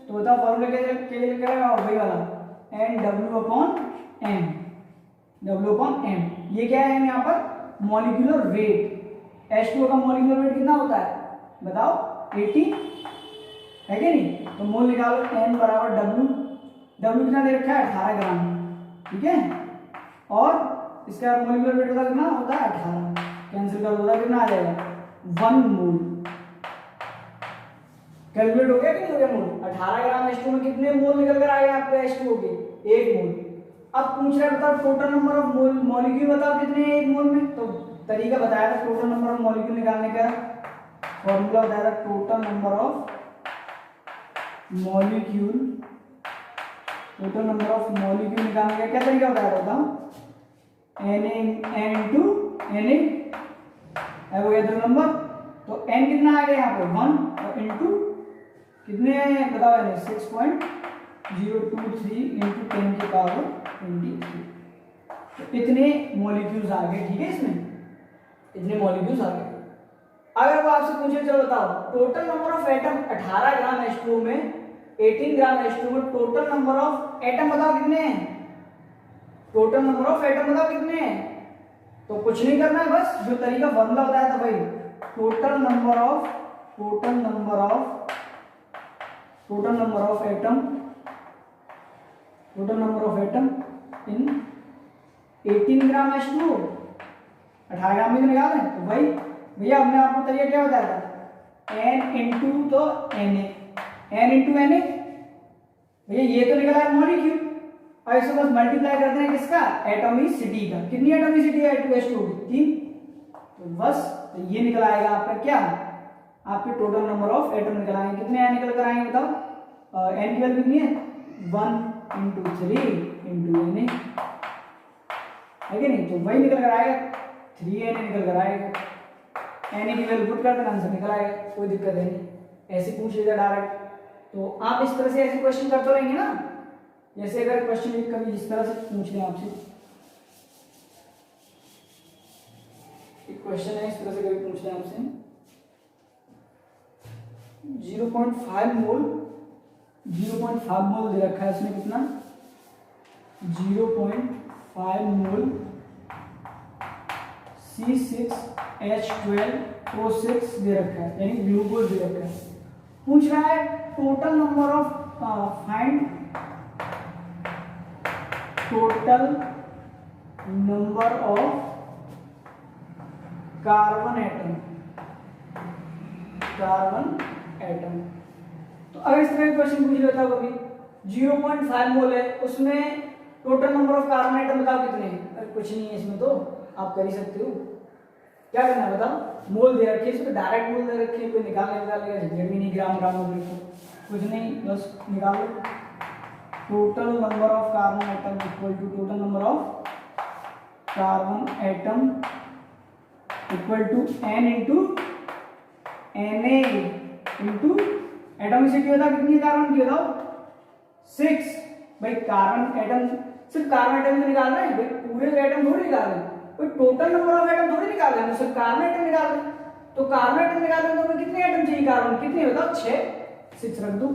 तो बताओ फॉर्मूला कैसे करेगा, वही वाला NW/M। ये क्या है यहाँ पर मॉलिक्यूलर वेट, H2O का मॉलिक्यूलर वेट कितना होता है बताओ 80 है कि नहीं, तो मोल निकालो N बराबर W कितना दे रखा है 18 ग्राम, ठीक है, और इसका मॉलिक्यूलर वेट होता कितना होता है 18, कैंसिल कर दो कितना आ जाएगा 1 मोल। कैलकुलेट हो गया कि नहीं हो गया मोल, 18 ग्राम H2O में कितने मोल निकल कर आए आपके H2O के, 1 मोल। अब पूछ रहा है बताओ टोटल नंबर ऑफ मॉलिक्यूल बताओ कितने हैं 1 मोल में, तो तरीका बताया था टोटल नंबर ऑफ मॉलिक्यूल निकालने का, फॉर्मूला बताया था टोटल नंबर ऑफ मॉलिक्यूल निकालने का क्या तरीका बताया था, Na हो गया 2 नंबर, तो n कितना आ गया यहाँ पे 1 और इनटू कितने बताओ यानी 6.023 इंटू 10 के पावर 23, तो इतने मॉलिक्यूल्स आ गए, ठीक है, इसमें इतने मॉलिक्यूल्स आ गए। अगर वो आपसे पूछे चलो बताओ total number of atom 18 gram H2O में 18 ग्राम H2O में टोटल नंबर ऑफ एटम बताओ कितने हैं, टोटल नंबर ऑफ एटम बताओ कितने हैं, तो कुछ नहीं करना है, बस जो तरीका फॉर्मूला बताया था भाई total number of atom in 18 gram H2O, 18 ग्राम में निकाल रहे हैं, तो भाई भैया हमने आपको तरीका क्या बताया था n इंटू तो n इंटू Na, भैया ये तो निकला है मॉलिक्यूल, और इसको बस मल्टीप्लाई करते हैं किसका एटॉमिसिटी का, कितनी एटॉमिसिटी है H2O की 3, तो बस तो ये निकल आएगा आपका क्या आपके टोटल नंबर ऑफ एटम निकल आएंगे, कितने n निकल कर आएंगे बताओ, n की वैल्यू कितनी है 1 इंटू 3 इंटू Na है कि नहीं, तो वही निकल कर आएगा 3Na निकल कर आएगा, Na की वैल्यू पुट कर देना, आंसर निकल आएगा, कोई दिक्कत है नहीं, ऐसे पूछ लेगा डायरेक्ट। तो आप इस तरह से ऐसे क्वेश्चन करते रहेंगे ना, जैसे अगर क्वेश्चन कभी इस तरह से पूछ लें आपसे, एक क्वेश्चन है इस तरह से कभी पूछ लें आपसे, 0.5 मोल दे रखा है इसमें, कितना 0.5 मोल C6H12O6 दे रखा है, यानी ग्लूकोज दे रखा है। पूछ रहा है total number of find total number of carbon atom. तो अगर इस तरह का क्वेश्चन पूछ लेता कभी 0.5 मोल है, उसमें total number of carbon atom बताओ कितने हैं, अरे कुछ नहीं है इसमें, तो आप कर ही सकते हो। क्या करना है बताओ, मोल दे रखी है, इसमें डायरेक्ट मोल दे रखी है, कोई निकालेगा झंझट भी नहीं, ग्राम में देखो कुछ नहीं, बस निकालो total number of carbon atom equal to total number of carbon atom equal to n into Na into atomicity होता कितनी है कार्बन की बताओ 6। भाई कार्बन एटम, सिर्फ कार्बन एटम ही निकाल रहे हैं भाई, पूरे एटम थोड़ी निकाल रहे हैं, कोई टोटल नंबर ऑफ एटम थोड़ी निकाल रहे हैं, सिर्फ कार्बन एटम निकाल रहे हैं। तो कार्बन एटम निकाल रहे हैं तो हमें कितने एटम चाहिए, कार्बन कितने बताओ 6 रख दो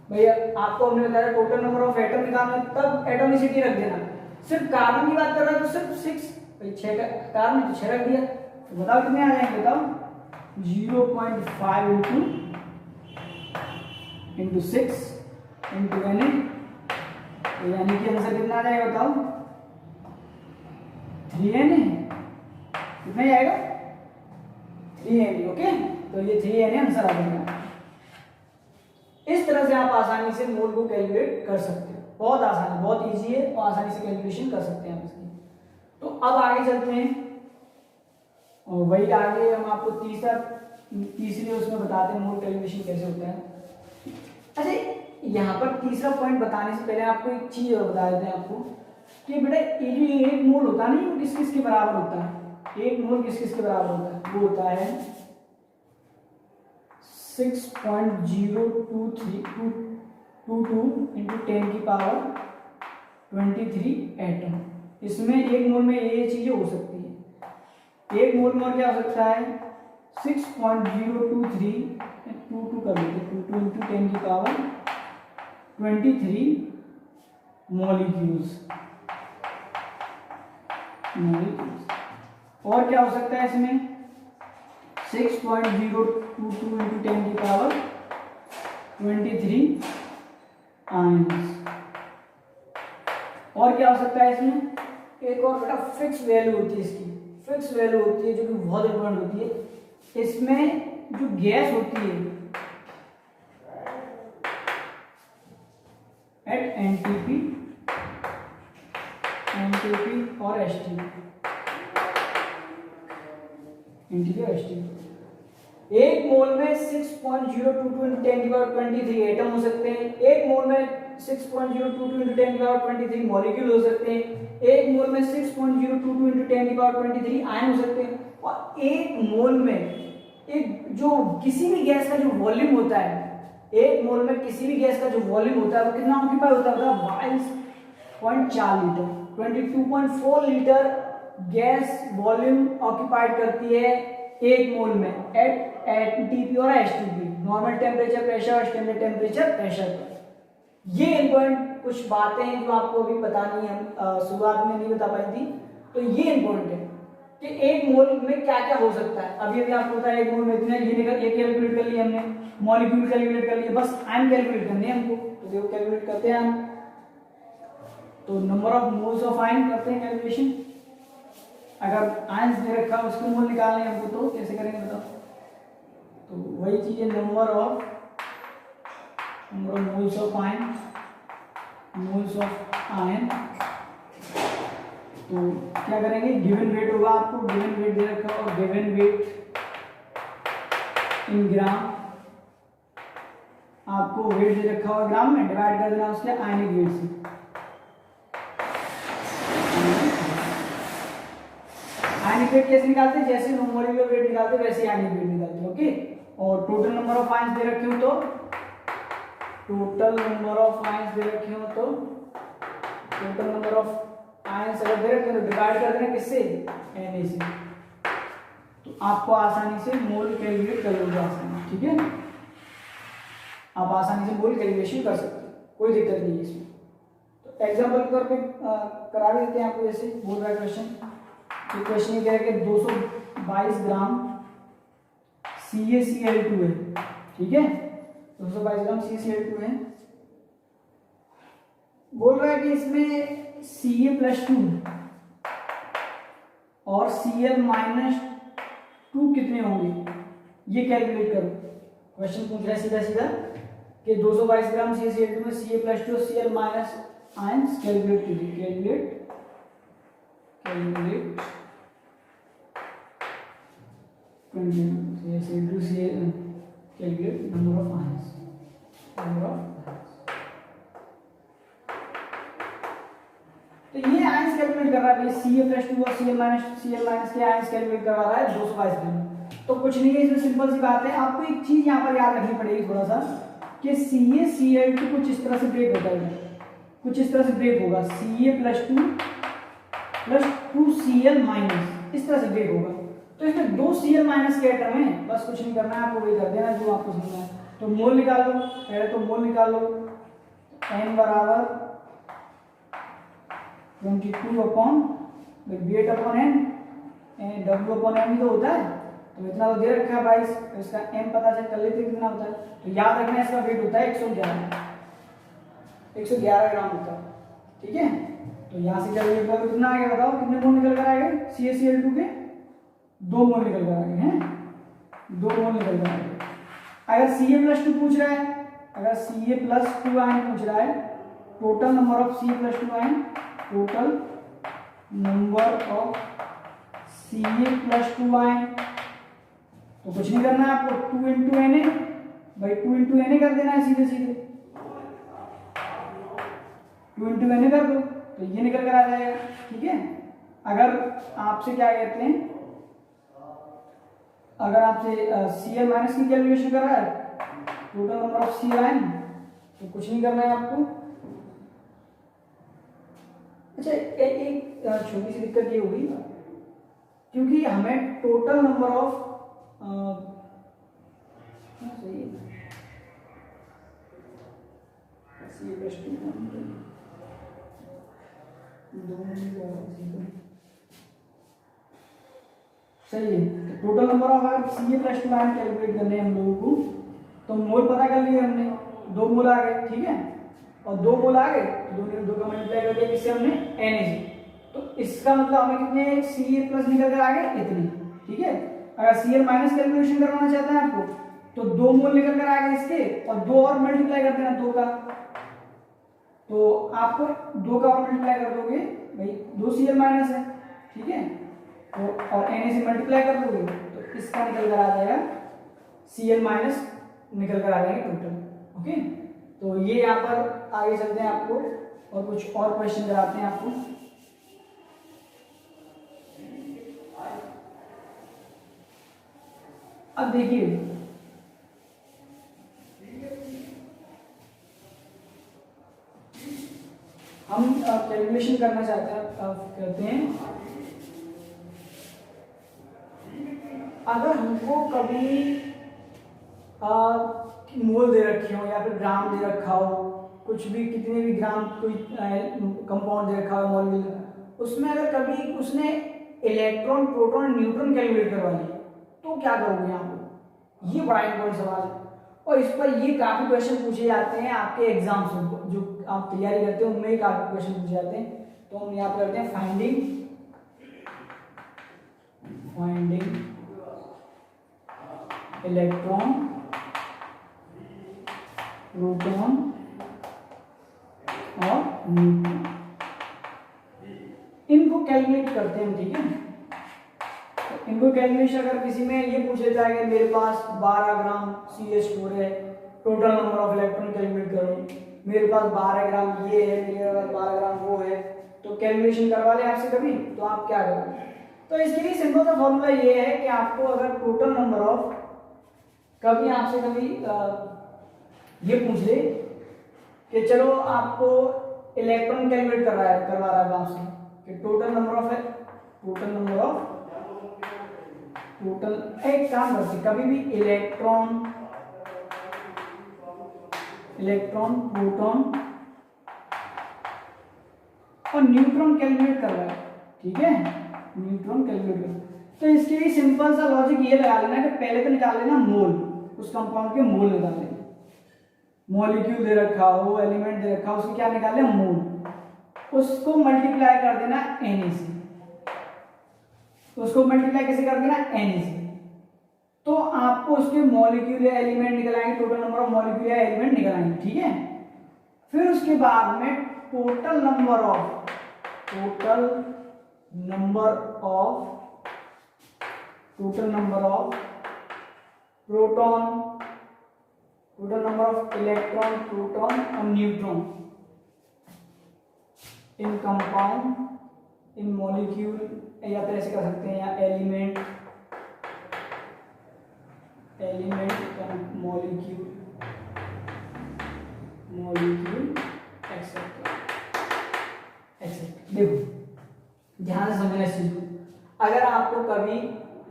भैया। आपको हमने बताया टोटल नंबर ऑफ एटम निकालना, तब एटॉमिसिटी रख देना, सिर्फ कार्बन की बात कर रहा है तो सिर्फ 6, भाई 6 का कार्बन तो 6 रख दिया, तो बताओ कितने आ जाएंगे बताओ 0.5 इंटू 6 इंटू Na, यानी कि आंसर कितना आ जाएगा बताओ 3Na, कितना आएगा 3Na। ओके, तो ये 3Na आंसर आ जाएगा। इस तरह से आप आसानी से मोल को कैलकुलेट कर सकते हो, बहुत आसान है, बहुत इजी है और आसानी से कैलकुलेशन कर सकते हैं आप इसकी। तो अब आगे चलते हैं और वही आगे हम आपको तीसरे उसमें बताते हैं मोल कैलकुलेशन कैसे होता है। अच्छा, यहाँ पर तीसरा पॉइंट बताने से पहले आपको एक चीज और बता देते हैं आपको कि बेटा ये जो एक मोल होता नहीं वो किस किस के बराबर होता है, एक मोल किस किस के बराबर होता है, वो होता है 6.02322 इंटू 10 की पावर 23 एटम। इसमें एक मोल में ये चीजें हो सकती है, एक मोल में और क्या हो सकता है 6.023 22 कर देते 22 इंटू 10 की पावर 23 मॉलिक्यूल्स। और क्या हो सकता है इसमें 6.022 इंटू 10 की पावर 23 आयंस। और क्या हो सकता है इसमें, एक और बेटा फिक्स वैल्यू होती है इसकी, फिक्स वैल्यू होती है जो कि बहुत इंपॉर्टेंट होती है। इसमें जो गैस होती है एट एनटीपी और एसटीपी, एक मोल में 6.022 into 10 की पावर 23 एटम हो सकते हैं, एक मोल में 6.022 into 10 की पावर 23 मॉलिक्यूल हो सकते हैं, एक मोल में 6.022 into 10 की पावर 23 आयन हो सकते हैं, और एक मोल में एक जो किसी भी गैस का जो वॉल्यूम होता है, एक मोल में किसी भी गैस का जो वॉल्यूम होता है वो कितना ऑक्यूपाई होता है 22.4 litre, 22.4 litre gas volume occupied करती है एक मोल में एट एनटीपी और STP, normal temperature pressure, standard temperature pressure पर। ये इंपॉर्टेंट कुछ बातें हैं जो आपको अभी बतानी है, हम शुरुआत में नहीं बता पाई थी, तो ये इंपॉर्टेंट है कि एक मोल में क्या क्या हो सकता है। अभी आपको बताया एक मोल में इतना, ये कैलकुलेट कर लिया हमने, मॉलिक्यूल कैलकुलेट कर लिए, बस आयन कैलकुलेट करने हैं हमको, तो देखो कैलकुलेट करते हैं हम। तो number of moles of ion करते हैं कैलकुलेशन। अगर आयंस दे रखा है उसके मोल निकालने हैं हमको, तो कैसे करेंगे बताओ। तो वही चीज है, number of moles of ion. तो क्या करेंगे, गिवन वेट होगा, आपको गिवन वेट दे रखा है और गिवन वेट इन ग्राम, आपको वेट दे रखा हुआ ग्राम में, डिवाइड कर देना उसके आयनिक वेट से। आयनिक वेट कैसे निकालते हैं, जैसे नॉन मॉलिक्यूलर वेट निकालते हैं वैसे ही आयनिक वेट निकालते हैं। ओके, और टोटल नंबर ऑफ आयंस दे रखे हो तो टोटल नंबर ऑफ आयंस दे रखे हो तो टोटल नंबर ऑफ आयंस अगर दे रखे हो तो डिवाइड कर देना किससे, Na से, तो आपको आसानी से मोल कैलकुलेट कर लोगे आसानी। ठीक है, आप आसानी से मोल कैलकुलेशन कर सकते हो, कोई दिक्कत नहीं है इसमें। तो एग्जांपल के तौर पे करा देते हैं आपको, जैसे बोल रहा है क्वेश्चन, क्वेश्चन ये कह रहा है कि 222 ग्राम CaCl2 है। ठीक है, 222 ग्राम CaCl2 है। बोल रहा है कि इसमें Ca+2 और Cl-2 कितने होंगे, ये कैलकुलेट करो। क्वेश्चन पूछ रहा है सीधा सीधा कि 222 ग्राम CaCl2 में Ca+2 और Cl- आयंस कैलकुलेट कीजिए। कैलकुलेट नंबर ऑफ आयंस, तो ये आयंस कैलकुलेट कर रहा है Ca+2 और Cl- के आयंस कैलकुलेट करवा रहा है 222 ग्राम। तो कुछ नहीं है इसमें, सिंपल सी बात है। आपको एक चीज यहाँ पर याद रखनी पड़ेगी थोड़ा सा, कि CaCl2 कुछ इस तरह से ब्रेक होता है, कुछ इस तरह से ब्रेक होगा, Ca+2 प्लस 2Cl- इस तरह से ब्रेक होगा। तो इसमें 2Cl- के एटम है, बस कुछ नहीं करना है आपको, वही कर देना जो आपको समझना है। तो मोल निकाल लो, पहले तो मोल निकाल लो, n बराबर 22 upon weight upon n, W upon m ही तो होता है, तो इतना तो दे रखा है 22, तो इसका m पता चल कर लेते कितना होता है। तो याद रखना इसका वेट होता है 111 ग्राम होता है। ठीक है, तो यहाँ से कैलकुलेट करो कितना आ गया, बताओ कितने मोल निकल कर आएगा, CaCl2 के 2 मोल निकल कर आ गए हैं, 2 मोल निकल कर आ गए। अगर Ca+2 पूछ रहा है, अगर Ca+2 आयन पूछ रहा है, total number of Ca+2 ion, total number of Ca+2 ion, तो कुछ नहीं करना है आपको, 2 × Na भाई 2 × Na कर देना है सीधे सीधे, 2 × Na कर दो तो ये निकल कर आ जाएगा। ठीक है, अगर आपसे क्या कहते हैं, अगर आपसे Cl- की कैलकुलेशन कर रहा है, total number of C ion, तो कुछ नहीं करना है आपको। अच्छा, एक छोटी सी दिक्कत ये होगी, क्योंकि हमें टोटल नंबर ऑफ सही है सही है, तो टोटल नंबर ऑफ अगर Ca+2 आयन कैलकुलेट करने हैं हम लोगों को, तो मोल पता कर लिए हमने, 2 मोल आ गए। ठीक है, और 2 मोल आ गए तो 2 का मल्टीप्लाई कर दिया किससे, हमने Na से, तो इसका मतलब हमें कितने Ca+ निकल कर आ गए, इतने। ठीक है, अगर Cl- कैलकुलेशन करवाना चाहते हैं आपको, तो 2 मोल निकल कर आ गए इसके, और 2 और मल्टीप्लाई कर देना 2 का, तो आपको 2 का और मल्टीप्लाई कर दोगे भाई, 2 Cl- है। ठीक है, तो और Na से मल्टीप्लाई कर दोगे तो इसका निकल कर आ जाएगा Cl- निकल कर आ जाएगा टोटल। ओके, तो ये यहाँ पर आगे चलते हैं, आपको और कुछ और क्वेश्चन कराते हैं आपको। अब देखिए, हम कैलकुलेशन करना चाहते हैं, कहते हैं अगर हमको कभी मोल दे रखे हो या फिर ग्राम दे रखा हो, कुछ भी कितने भी ग्राम कोई कंपाउंड दे रखा हो मॉलिक्यूल, उसमें अगर कभी उसने इलेक्ट्रॉन प्रोटॉन न्यूट्रॉन कैलकुलेट करवा लिया, तो क्या करोगे यहाँ पर, ये बड़ा इंपॉर्टेंट सवाल है। और इस पर ये काफी क्वेश्चन पूछे जाते हैं आपके एग्जाम्स में, जो आप तैयारी करते हो उनमें ही काफी क्वेश्चन पूछे जाते हैं। तो हम यहाँ पर करते हैं फाइंडिंग इलेक्ट्रॉन प्रोटॉन और न्यूट्रॉन, इनको कैलकुलेट करते हैं। ठीक है, तो इनको कैलकुलेशन अगर किसी में ये पूछे जाए कि मेरे पास 12 ग्राम CH4 है, total number of electron calculate करो, मेरे पास 12 ग्राम ये है, मेरे पास 12 ग्राम वो है, तो कैलकुलेशन करवा ले आपसे कभी, तो आप क्या करोगे, तो इसके लिए सिंपल सा फॉर्मूला ये है कि आपको अगर टोटल नंबर ऑफ, कभी आपसे कभी ये पूछ ले कि चलो आपको इलेक्ट्रॉन कैलकुलेट करवा रहा है आपसे कि टोटल नंबर ऑफ एक काम करते कभी भी इलेक्ट्रॉन, प्रोटॉन और न्यूट्रॉन कैलकुलेट कर रहा है, ठीक है, न्यूट्रॉन कैलकुलेट कर। तो इसके लिए सिंपल सा लॉजिक ये लगा लेना कि पहले तो निकाल लेना मोल, उस कंपाउंड के मोल निकाल लेना, मॉलिक्यूल दे रखा हो, एलिमेंट दे रखा हो, उसको क्या निकाल लेना मोल, उसको मल्टीप्लाई कर देना Na से, उसको मल्टीप्लाई कैसे कर देना Na से, तो आपको उसके मॉलिक्यूल या एलिमेंट निकल आएंगे, टोटल नंबर ऑफ मॉलिक्यूल या एलिमेंट निकल आएंगे, ठीक है। फिर उसके बाद में total number of proton, total number of electron, proton और न्यूट्रॉन इन कंपाउंड, इन मॉलिक्यूल, या फिर ऐसे कर सकते हैं, या एलिमेंट मॉलिक्यूल एक्सेट्रा। देखो ध्यान से समझना इस चीज को, अगर आपको कभी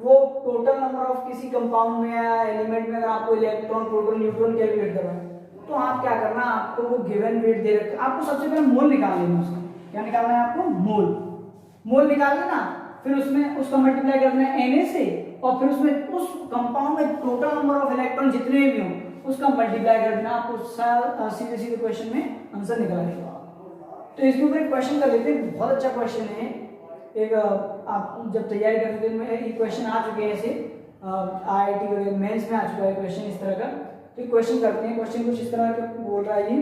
वो टोटल नंबर ऑफ किसी कंपाउंड में या एलिमेंट में अगर आपको इलेक्ट्रॉन, प्रोटॉन, न्यूट्रॉन कैलकुलेट करना है, तो आप क्या करना, आपको वो गिवन वेट दे रखा है, आपको सबसे पहले मोल निकाल लेना उसका, क्या निकालना है आपको, मोल निकाल लेना, फिर उसमें उसका मल्टीप्लाई करना है Na से, और फिर उसमें उस कंपाउंड में टोटल नंबर ऑफ इलेक्ट्रॉन जितने भी हो उसका मल्टीप्लाई कर देना, आपको सीधे क्वेश्चन में आंसर निकल आएगा। तो इसके ऊपर एक क्वेश्चन कर लेते हैं, बहुत अच्छा क्वेश्चन है, एक आप जब तैयारी करते थे ये क्वेश्चन आ चुके हैं, ऐसे IIT वगैरह मेंस में आ चुका है क्वेश्चन इस तरह का। तो क्वेश्चन करते हैं, क्वेश्चन कुछ इस तरह का बोल रहा है ये,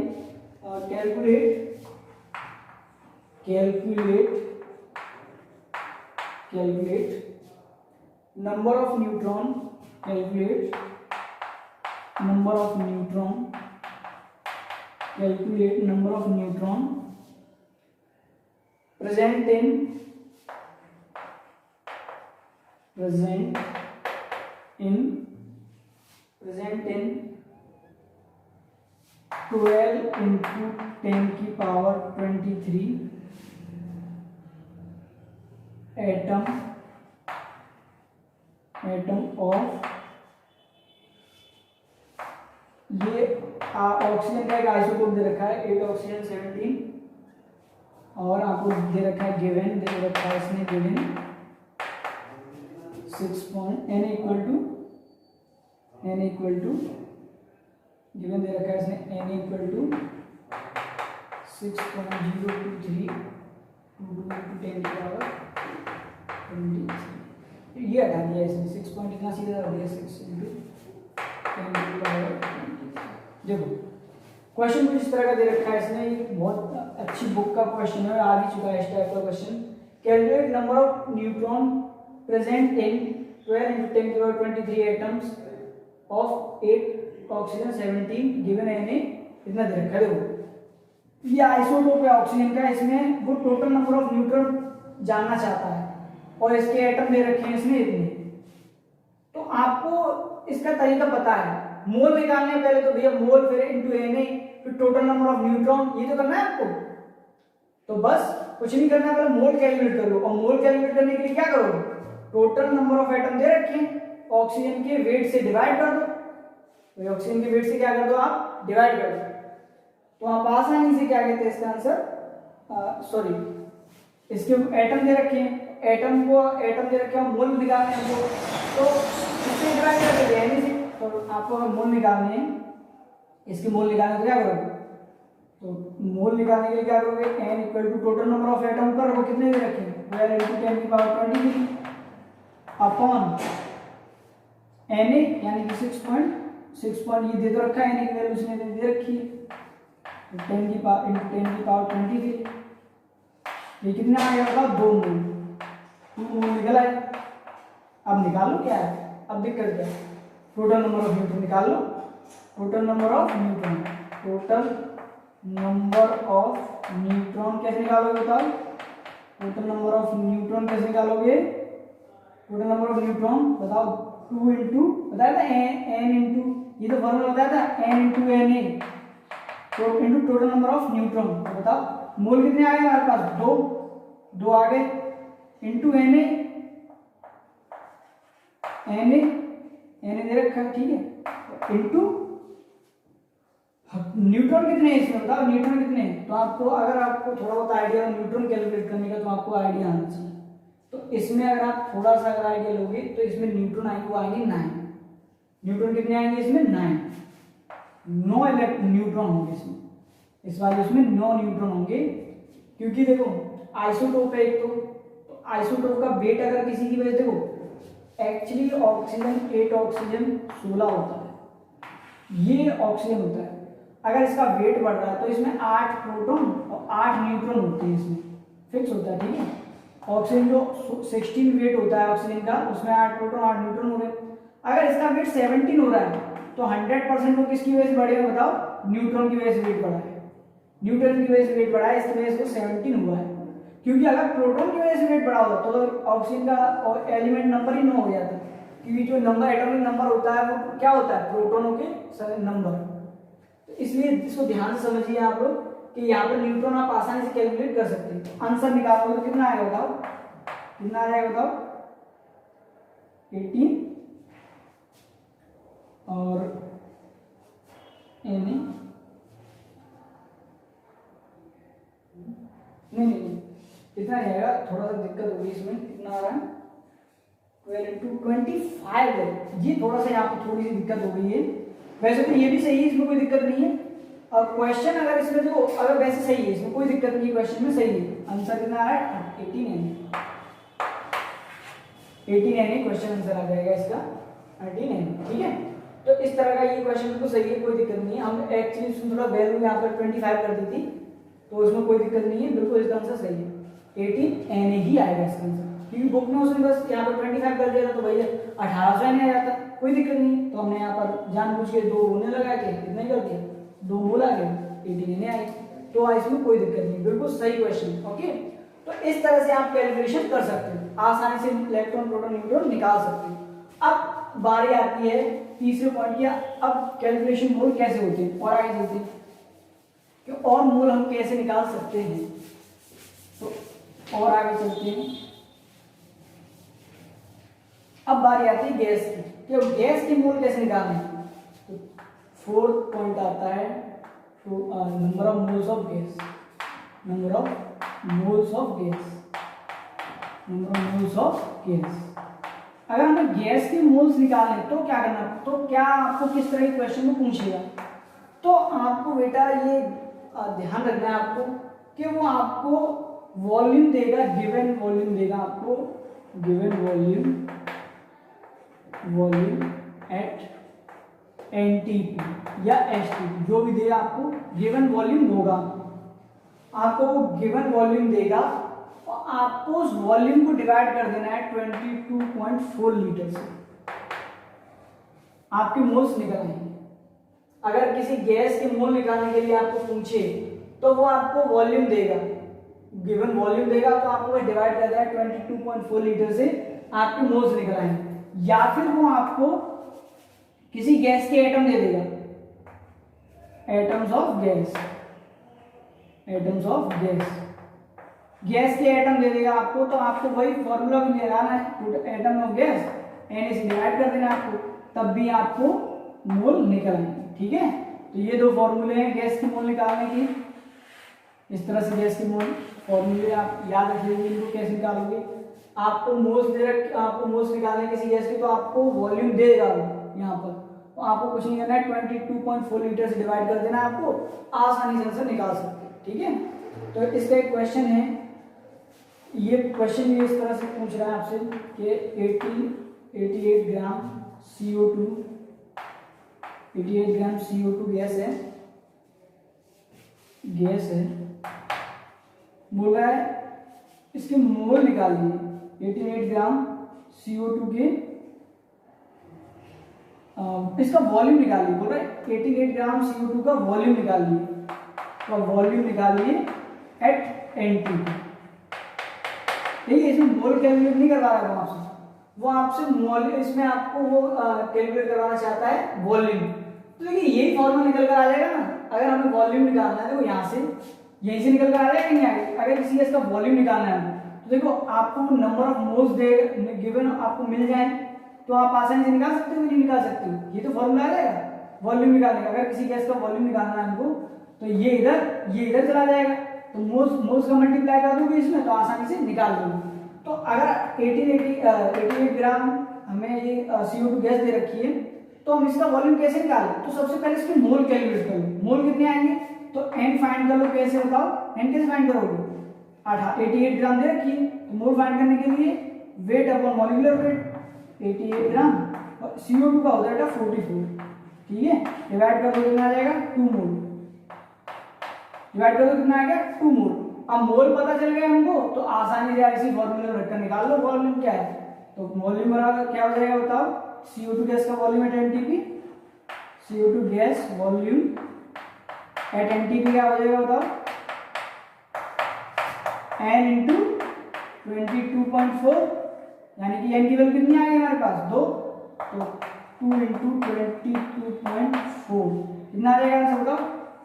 calculate number of neutron, calculate number of neutron present in 12 into 10 की पावर 23 एटम ऑफ, ये ऑक्सीजन का एक आइसोटोप दे रखा है 8 ऑक्सीजन 17, और आपको दे रखा है गिवन, दे रखा है इसने given 6 n equal to given दे रखा है इसने n इक्वल टू 6.023 10 की पावर 23, ये हटा दिया इसने, 6 पॉइंट इतना सीधा कर दिया, 6 into 10 की पावर 23। देखो क्वेश्चन कुछ इस तरह का दे रखा है इसने, बहुत अच्छी बुक का क्वेश्चन है, आ भी चुका है इस टाइप का question. Calculate number of neutron present in 12 into 10 की power 23 atoms of 8 oxygen 17 given Na, इतना दे रखा है। देखो ये आइसोटोप है ऑक्सीजन का, इसमें वो टोटल नंबर ऑफ न्यूट्रॉन जानना चाहता है और इसके एटम दे रखे हैं इसने इतने, तो आपको इसका तरीका पता है, मोल निकालने पहले तो भैया मोल, फिर इनटू Na, फिर टोटल नंबर ऑफ न्यूट्रॉन, ये तो करना है आपको। तो बस कुछ नहीं करना, पहले मोल कैलकुलेट कर लो, और मोल कैलकुलेट करने के लिए क्या करोगे, टोटल नंबर ऑफ एटम दे रखे हैं, ऑक्सीजन के वेट से डिवाइड कर दो, तो ऑक्सीजन के वेट से क्या कर दो आप, डिवाइड कर दो, तो आप आसानी से क्या कहते हैं इसका आंसर, सॉरी इसके एटम दे रखे हैं, एटम दे रखे हैं, मोल निकालने हैं हमको, तो इससे डिवाइड कर देते हैं से, तो आपको मोल निकालने हैं, इसके मोल निकालने तो क्या करोगे, तो मोल निकालने के लिए क्या करोगे, n equal to total number of atom पर वो कितने दे रखे हैं, 12 into 10 की पावर 23 अपॉन Na, यानी कि 6 पॉइंट ये दे तो रखा है, Na की वैल्यू उसने दे रखी है, 10 की पावर 23, ये कितना आ गया, 2 मोल निकल आए। अब निकालो क्या है, अब दिक्कत क्या है, टोटल नंबर ऑफ न्यूट्रॉन निकाल लो, टोटल नंबर ऑफ न्यूट्रॉन कैसे निकालोगे, बताओ टोटल नंबर ऑफ न्यूट्रॉन कैसे निकालोगे, टोटल नंबर ऑफ न्यूट्रॉन बताओ, 2 इंटू बताया था एन इंटू, ये तो फॉर्मूला बताया था एन इंटू एन ए, तो into total number of neutron. तो बताओ मोल कितने आ गए हमारे पास, 2 आ गए, इंटू एन ए दे रखा है, ठीक है, इंटू न्यूट्रॉन कितने हैं इसमें बताओ, न्यूट्रॉन कितने हैं। तो आपको अगर आपको थोड़ा बहुत आइडिया न्यूट्रॉन कैलकुलेट करने का तो आपको आइडिया आना चाहिए। तो इसमें अगर आप थोड़ा सा अगर आइडिया लोगे तो इसमें न्यूट्रॉन आएंगे, वो आएंगे 9। न्यूट्रॉन कितने आएंगे इसमें, 9 न्यूट्रॉन होंगे इसमें, इस वाले उसमें 9 न्यूट्रॉन होंगे। क्योंकि देखो आइसोटोप है एक, तो आइसोटोप का वेट अगर किसी की वजह देखो, एक्चुअली ऑक्सीजन 8 ऑक्सीजन 16 होता है, ये ऑक्सीजन होता है। अगर इसका वेट बढ़ रहा है तो इसमें 8 प्रोटॉन और 8 न्यूट्रॉन होते हैं, इसमें फिक्स होता है, ठीक है। ऑक्सीजन जो 16 वेट होता है ऑक्सीजन का, उसमें 8 प्रोटॉन 8 न्यूट्रॉन हो गए। अगर इसका वेट 17 हो रहा है तो 100% वो किसकी वजह से बढ़ेगा बताओ, न्यूट्रॉन की वजह से वेट बढ़ा है, न्यूट्रॉन की वजह से वेट बढ़ा है, इसकी वजह से 17 हुआ है। क्योंकि अगर प्रोटॉन की वजह से वेट बढ़ा होता तो ऑक्सीजन का एलिमेंट नंबर ही 9 हो जाता, क्योंकि जो नंबर एटॉमिक नंबर होता है वो क्या होता है, प्रोटॉनों के नंबर। तो इसलिए इसको ध्यान से समझिए आप लोग कि यहाँ पर न्यूट्रॉन आप आसानी से कैलकुलेट कर सकते हैं। आंसर निकालोगे तो कितना आएगा बताओ, कितना आ जाएगा बताओ, 18 और नहीं कितना आएगा, थोड़ा सा दिक्कत होगी इसमें, कितना आ रहा है 12 इंटू 25 है, ये थोड़ा सा यहाँ पर थोड़ी सी दिक्कत हो गई है। वैसे तो ये भी सही है, इसमें कोई दिक्कत नहीं है। और क्वेश्चन अगर इसमें देखो, अगर वैसे सही है, इसमें कोई दिक्कत नहीं है, क्वेश्चन में सही है। आंसर कितना आ रहा है 18 है, क्वेश्चन आंसर आ जाएगा इसका 18, ठीक है। तो इस तरह का ये क्वेश्चन बिल्कुल सही है, कोई दिक्कत नहीं है। हम एक्चुअली इसमें थोड़ा वैल्यू यहाँ पर 25 कर दी थी, तो इसमें कोई दिक्कत नहीं है, बिल्कुल इसका आंसर सही है, 18 ही आएगा इसका आंसर। क्योंकि बुक में उसने बस यहाँ पर 25 कर दिया था तो भैया 1800 आ जाता, कोई दिक्कत नहीं है। तो हमने यहाँ पर जानबूझ के 2 होने लगा के कितने कर दिया, 2 बोला के 18 आए, तो इसमें कोई दिक्कत नहीं, बिल्कुल सही क्वेश्चन, ओके। तो इस तरह से आप कैलकुलेशन कर सकते हो, आसानी से इलेक्ट्रॉन प्रोटॉन न्यूट्रॉन निकाल सकते हो। अब बारी आती है तीसरे पॉइंट की, अब कैलकुलेशन मोल कैसे होते हैं, और आगे चलते हैं कि और मोल हम कैसे निकाल सकते हैं। तो और आगे चलते हैं, अब बारी आती है गैस की, कि गैस के मोल कैसे निकालने हैं। तो 4th पॉइंट आता है तो number of moles of gas, number of moles of gas, number of moles of gas. अगर हमें गैस के मोल्स निकालने तो क्या करना, तो क्या आपको किस तरह के क्वेश्चन में पूछेगा, तो आपको बेटा ये ध्यान रखना है आपको कि वो आपको वॉल्यूम देगा, गिवन वॉल्यूम देगा आपको, गिवन वॉल्यूम एट एनटीपी या एसटीपी, जो भी देगा आपको गिवन वॉल्यूम होगा, आपको वो गिवन वॉल्यूम देगा और आपको उस वॉल्यूम को डिवाइड कर देना है 22.4 लीटर से, आपके मोल्स निकल आएंगे। अगर किसी गैस के मोल निकालने के लिए आपको पूछे तो वो आपको वॉल्यूम देगा, गिवन वॉल्यूम देगा, तो आपको डिवाइड कर देना 22.4 लीटर से आपके मोल्स निकल आएंगे। या फिर वो आपको किसी गैस के एटम दे देगा, atoms of gas, atoms of gas, gas के एटम दे देगा आपको, तो आपको वही फॉर्मूला भी लगाना है, एटम ऑफ गैस एन से डिवाइड कर देना आपको, तब भी आपको मोल निकल आएंगे, ठीक है। तो ये 2 फॉर्मूले हैं गैस के मोल निकालने की। इस तरह से गैस के मोल फॉर्मूले आप याद रख लीजिए, इनको कैसे निकालोगे। आपको मोल्स दे रख, आपको मोल्स निकालने किसी गैस की, तो आपको वॉल्यूम दे देगा यहाँ पर, तो आपको कुछ नहीं करना है, 22.4 लीटर से डिवाइड कर देना है, आपको आसानी से आंसर निकाल सकते हैं, ठीक है। तो इसका एक क्वेश्चन है, ये क्वेश्चन ये इस तरह से पूछ रहा है आपसे कि 88 ग्राम CO2, 88 ग्राम CO2 गैस है, बोल रहा है इसके मोल निकालिए, 88 ग्राम CO2 के इसका वॉल्यूम निकालिए, बोल रहा है 88 ग्राम CO2 का वॉल्यूम निकालिए, तो वॉल्यूम निकालिए एट एनटीपी। ठीक है, इसमें मोल कैलकुलेट नहीं करवा रहा हूं आपसे, वो आपसे मॉलिक्यूल, इसमें आपको वो कैलकुलेट करवाना चाहता है वॉल्यूम। तो देखिए यही फॉर्मूला निकल कर आ जाएगा ना। अगर हमें वॉल्यूम निकालना है तो यहाँ से यहीं से निकल कर आ जाएगा नहीं आएगा। अगर किसी गैस का वॉल्यूम निकालना है तो देखो आपको number of moles they given आपको मिल जाए तो आप आसानी से निकाल सकते हो, नहीं निकाल सकते हो। ये तो फॉर्मूला आ जाएगा वॉल्यूम निकालने का। अगर किसी गैस का वॉल्यूम निकालना है हमको तो ये इधर चला जाएगा, तो मोल्स का मल्टीप्लाई कर दोगे इसमें तो आसानी से निकाल दोगे। तो अगर 88 ग्राम हमें ये CO2 गैस दे रखी है तो हम इसका वॉल्यूम कैसे निकालें? तो सबसे पहले इसके मोल कैलकुलेट कर लो। मोल कितने आएंगे? तो n फाइंड कर लो। कैसे बताओ? n कैसे फाइंड करोगे? 88 ग्राम दे रखी है तो मोल फाइंड करने के लिए वेट अपॉन मॉलिक्यूलर वेट 88 ग्राम और CO2 का हो जाएगा 44, ठीक है। डिवाइड कर दो कितना आ जाएगा? 2 मोल। डिवाइड कर दो कितना आएगा? 2 मोल। अब मोल पता चल गया हमको तो आसानी से इसी फॉर्मूले में रखकर निकाल लो वॉल्यूम क्या है। तो वॉल्यूम बराबर क्या हो जाएगा बताओ? CO2 गैस का volume at NTP, CO2 gas volume at NTP क्या हो जाएगा बताओ? n इंटू 22.4, यानी कि n की वैल्यू कितनी आ गई हमारे पास? 2, तो 2 इंटू 22.4 कितना आ जाएगा आंसर बताओ?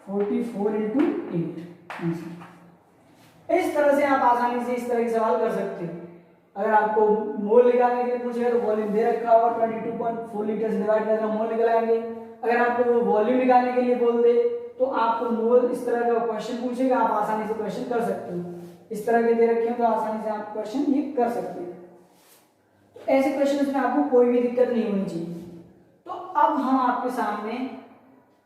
44 इंटू 8। इस तरह से आप आसानी से इस तरह के सवाल कर सकते हो। अगर आपको मोल निकालने के लिए पूछेगा तो वॉल्यूम दे रखा होगा 22.4 लीटर से डिवाइड करके मोल निकालेंगे। अगर आपको वो वॉल्यूम निकालने के लिए बोल दे तो आपको मोल, इस तरह का क्वेश्चन पूछेगा आप आसानी से क्वेश्चन कर सकते हो। इस तरह के दे रखे हो तो आसानी से आप क्वेश्चन ये कर सकते हो। तो ऐसे क्वेश्चन में आपको कोई भी दिक्कत नहीं होनी चाहिए। तो अब हम आपके सामने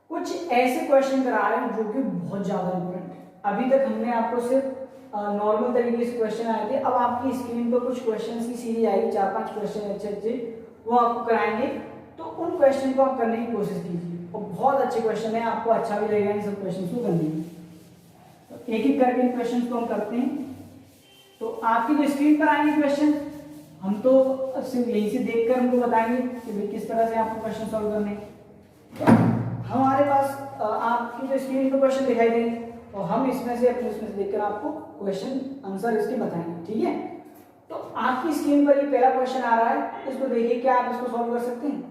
कुछ ऐसे क्वेश्चन करा रहे हैं जो कि बहुत ज्यादा इंपॉर्टेंट है। अभी तक हमने आपको सिर्फ नॉर्मल तरीके से क्वेश्चन आए थे, अब आपकी स्क्रीन पर कुछ क्वेश्चन की सीरीज आएगी, 4-5 क्वेश्चन अच्छे वो आपको कराएंगे। तो उन क्वेश्चन को आप करने की कोशिश कीजिए और बहुत अच्छे क्वेश्चन है, आपको अच्छा भी लगेगा इन सब क्वेश्चन को करने में। तो एक एक करके इन क्वेश्चन को हम करते हैं। तो आपकी जो स्क्रीन पर आएंगे क्वेश्चन, हम तो सिर्फ यहीं से देखकर हमको बताएंगे कि भाई किस तरह से आपको क्वेश्चन सॉल्व करने। हमारे पास आपकी जो स्क्रीन पर क्वेश्चन दिखाई देंगे और हम इसमें से देखकर आपको क्वेश्चन आंसर इसके बताएंगे, ठीक है। तो आपकी स्क्रीन पर ये पहला क्वेश्चन आ रहा है, इसको देखिए, क्या आप इसको सॉल्व कर सकते हैं?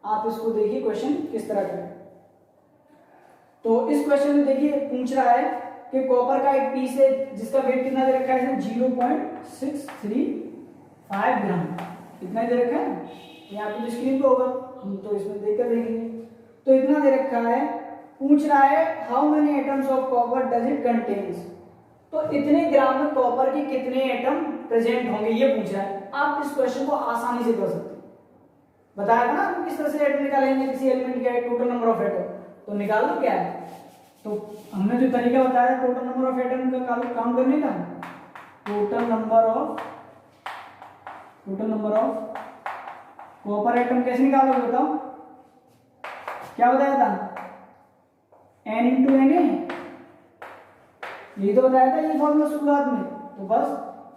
आप इसको देखिए क्वेश्चन किस तरह का है। तो इस क्वेश्चन में देखिए पूछ रहा है कि कॉपर का एक पीस है जिसका वेट कितना दे रखा है? 0.635 ग्राम। कितना दे रखा है? ये आपकी स्क्रीन पे होगा, हम तो इसमें देखकर देखेंगे। तो इतना दे रखा है, पूछ रहा है how many atoms of copper does it contains. तो इतने ग्राम में कॉपर के कितने एटम प्रेजेंट होंगे ये पूछ रहा है। आप इस क्वेश्चन को आसानी से कर सकते हैं। बताया था ना आपको किस तरह से एटम निकालेंगे, किसी एलिमेंट का टोटल नंबर ऑफ एटम। तो निकाल लो क्या है। तो हमने जो तरीका बताया टोटल नंबर ऑफ एटम का काउंट करने का, total number of copper atom कैसे निकालोगे बताओ? क्या बताया था? n इंटू एन ए, यही तो बताया था ये फॉर्मूला शुरुआत में। तो बस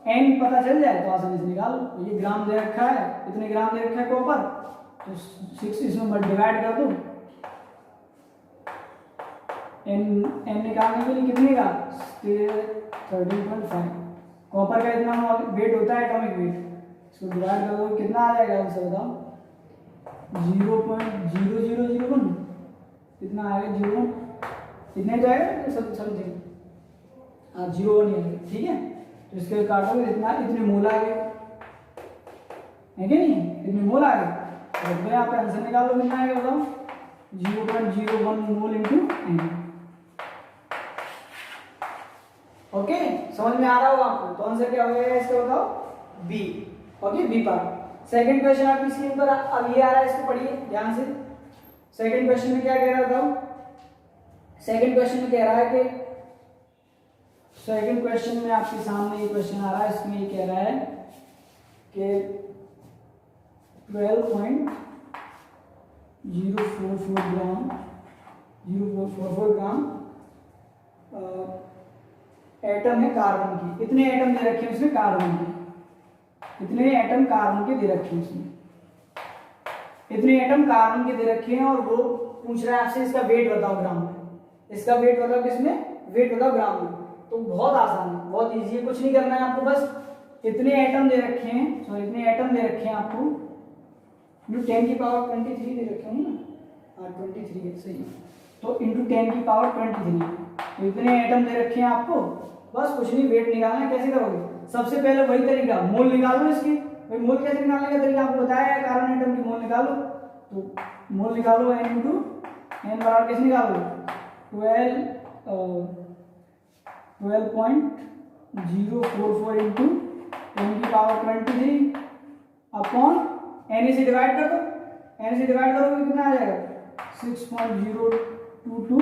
n पता चल जाए तो आसानी से निकाल लो। ये ग्राम दे रखा है, इतने ग्राम दे रखा है कॉपर, तो 6 इसमें डिवाइड कर दो। n निकालने के लिए कितने का? 13.5। कॉपर का इतना वेट होता है, एटॉमिक वेट, इसको डिवाइड कर दो कितना आ जाएगा आंसर बताओ? 0.0001। कितना आएगा? 0.1 कितने तो आएगा समथिंग, हाँ 0.1 आएगा, ठीक है। तो इसके काटोगे इतना, इतने मोल आ गए, है कि नहीं? इतने मोल आ गए। तो यहाँ पे आंसर निकाल लो कितना आएगा बताओ? 0.01 मोल इंटू n। ओके, समझ में आ रहा होगा आपको? तो आंसर क्या हो जाएगा इसका बताओ? B. Okay, B part. Second question आपकी स्क्रीन पर अब ये आ रहा है, इसको पढ़िए ध्यान से। सेकंड क्वेश्चन में क्या कह रहा है बताओ? सेकंड क्वेश्चन में कह रहा है कि सेकंड क्वेश्चन में आपके सामने ये क्वेश्चन आ रहा है, इसमें ये कह रहा है कि 12.044 ग्राम एटम है कार्बन की। इतने एटम दे रखे हैं उसमें कार्बन के, इतने एटम कार्बन के दे रखे हैं उसमें, इतने एटम कार्बन के दे रखे हैं। और वो पूछ रहा है आपसे इसका वेट बताओ ग्राम में। इसका वेट बताओ किसमें? वेट बताओ ग्राम में। तो बहुत आसान है, बहुत इजी है, कुछ नहीं करना है आपको, बस इतने एटम दे रखे हैं, सॉरी इतने एटम दे रखे हैं आपको, जो 10 की पावर 23 दे रखे होंगे ना, हाँ 23 है सही, तो इंटू 10 की पावर 23, तो इतने एटम दे रखे हैं आपको। बस कुछ नहीं, वेट निकालना है। कैसे करोगे? सबसे पहले वही तरीका, मोल निकालो इसकी। भाई मोल कैसे निकालने का तरीका आपको बताया है, कार्बन एटम की मोल निकालो, तो मोल निकालो n इंटू n बराबर कैसे निकालोगे? 12.044 इंटू 10 की पावर 23 अपॉन n से डिवाइड कर दो। n से डिवाइड करोगे कितना आ जाएगा? 6.022 इंटू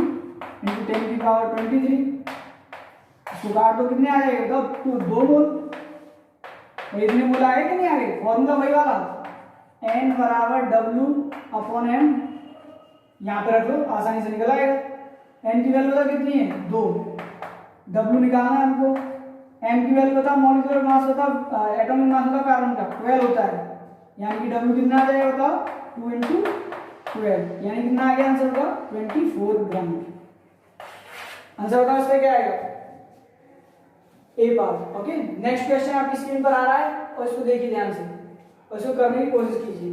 10 की पावर 23, इसको काट दो, कितने आ जाएगा? तो 2 मोल। और इतने मोल आए कि नहीं आए? फॉर्मूला वही वाला, n बराबर w अपॉन m, यहाँ पे रख लो, आसानी से निकल आएगा। n की वैल्यू बता कितनी है? 2, w निकालना है हमको, m की वैल्यू बता, मॉलिक्यूलर मास होता, एटॉमिक मास होता कार्बन का 12 होता है, यानी कि w कितना आ जाएगा बताओ? 2 इंटू 12, यानी कितना आ गया आंसर का? 24 ग्राम। आंसर बताओ इसका क्या आएगा? ए पार्ट। ओके, नेक्स्ट क्वेश्चन आपकी स्क्रीन पर आ रहा है और इसको देखिए ध्यान से और इसको करने की कोशिश कीजिए।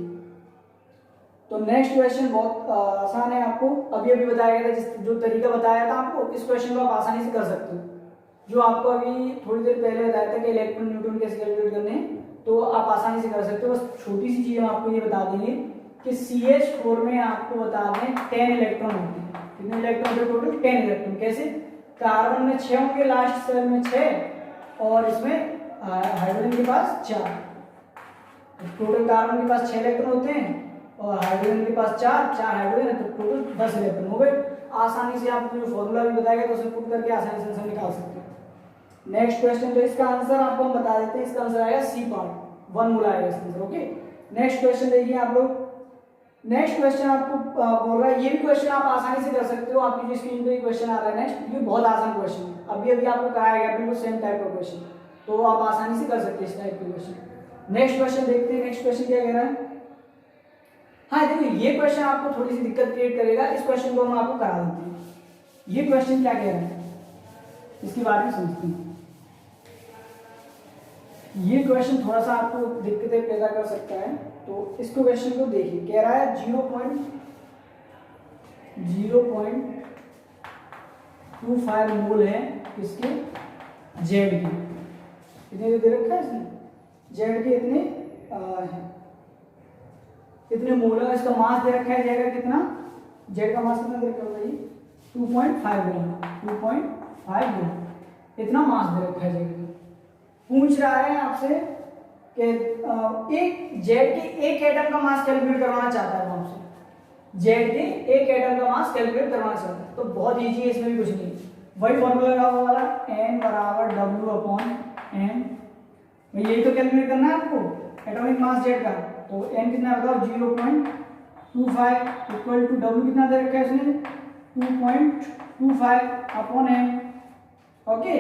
तो नेक्स्ट क्वेश्चन बहुत आसान है, आपको अभी अभी बताया गया था, जिस जो तरीका बताया था आपको, इस क्वेश्चन को आप आसानी से कर सकते हो। जो आपको अभी थोड़ी देर पहले बताया था कि इलेक्ट्रॉन न्यूट्रॉन कैसे कैलकुलेट करने हैं, तो आप आसानी से कर सकते हो। बस छोटी सी चीज हम आपको ये बता देंगे कि CH4 में आपको बता दें 10 इलेक्ट्रॉन होते हैं। कितने इलेक्ट्रॉन होते हैं टोटल? 10 इलेक्ट्रॉन। कैसे? कार्बन में 6 होंगे, लास्ट सेल में 6, और इसमें हाइड्रोजन के पास 4। टोटल कार्बन के पास 6 इलेक्ट्रॉन होते हैं और हाइड्रोजन के पास 4 हाइड्रोजन है, तो टोटल 10 इलेक्ट्रॉन हो गए। आसानी से आपको जो फॉर्मूला भी बताया गया तो उसे पुट करके आसानी से आंसर निकाल सकते हैं। नेक्स्ट क्वेश्चन, तो इसका आंसर आपको हम बता देते हैं, इसका आंसर आएगा सी पार्ट, 1 मोल आएगा इसका आंसर। ओके, नेक्स्ट क्वेश्चन देखिए आप लोग। नेक्स्ट क्वेश्चन आपको बोल रहा है, ये भी क्वेश्चन आप आसानी से कर सकते हो। आपकी जो स्क्रीन पे क्वेश्चन आ रहा है नेक्स्ट, ये बहुत आसान क्वेश्चन है, अभी अभी आपको कराया गया बिल्कुल सेम टाइप का क्वेश्चन, तो आप आसानी से कर सकते हैं इस टाइप के क्वेश्चन। नेक्स्ट क्वेश्चन देखते हैं, नेक्स्ट क्वेश्चन क्या कह रहा है। हाँ देखिए, ये क्वेश्चन आपको थोड़ी सी दिक्कत क्रिएट करेगा, इस क्वेश्चन को हम आपको करा देते हैं। ये क्वेश्चन क्या कह रहा है, इसके बारे में समझते हैं। ये क्वेश्चन थोड़ा सा आपको दिक्कतें पैदा कर सकता है, तो इस क्वेश्चन को देखिए। कह रहा है 0.25 मोल है इसके जेड की, इतने दे रखा है इसने, जेड के इतने मोल है। इसका मास दे रखा है जेड का कितना, जेड का मास कितना दे रखा है? 2.5 ग्राम, 2.5 ग्राम इतना मास दे रखा है जेड का। पूछ रहा है आपसे कि एक जेड के एक एटम का मास कैलकुलेट करवाना चाहता है वो आपसे, जेड के एक एटम का मास कैलकुलेट करवाना चाहता है। तो बहुत इजी है, इसमें भी कुछ नहीं, वही फॉर्मूला लगा हुआ वाला, n बराबर w अपॉन m। यही तो कैलकुलेट करना है आपको, एटॉमिक मास जेड का। तो n कितना बताओ? 0.25 इक्वल टू w कितना दे रखा है इसने? 2.25 अपॉन m। ओके,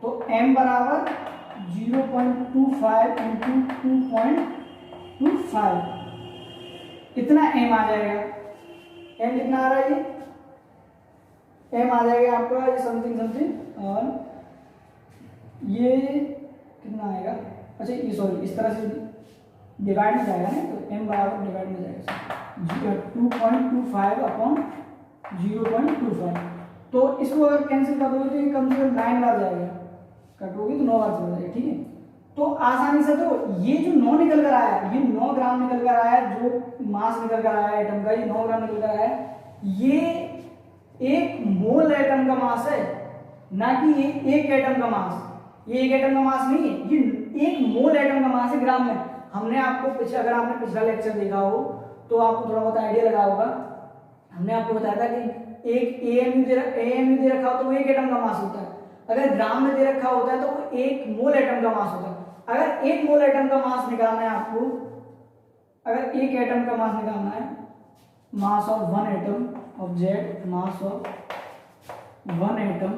तो m बराबर 0.25 इंटू 2.25, इतना m आ जाएगा। m कितना आ रहा है? ये m आ जाएगा आपका ये समथिंग, और ये कितना आएगा? अच्छा ये सॉरी, इस तरह से डिवाइड में जाएगा ना, तो m बराबर डिवाइड में जाएगा 2.25 अपॉन 0.25। तो इसको अगर कैंसिल कर दोगे तो ये कम से कम 9 बार जाएगा, कटोगे तो 9 बार चला जाएगा। ठीक है, तो आसानी से, तो ये जो 9 निकल कर आया, ये 9 ग्राम निकल कर आया, जो मास निकल कर आया एटम का, ये 9 ग्राम निकल कर आया। ये एक मोल एटम का मास है, ना कि ये एक एटम का मास। ये एक एटम का मास नहीं है, ये एक मोल एटम का मास है ग्राम में। हमने आपको अगर आपने पिछला लेक्चर देखा हो तो आपको थोड़ा बहुत आइडिया लगा होगा। हमने आपको बताया था कि एक AMU दे रखा हो तो वो एक एटम का मास होता है, अगर ग्राम में दे रखा होता है तो वो एक मोल एटम का मास होता है। अगर एक मोल एटम का मास निकालना है आपको, अगर एक एटम का मास निकालना है, mass of one atom of Z, mass of one atom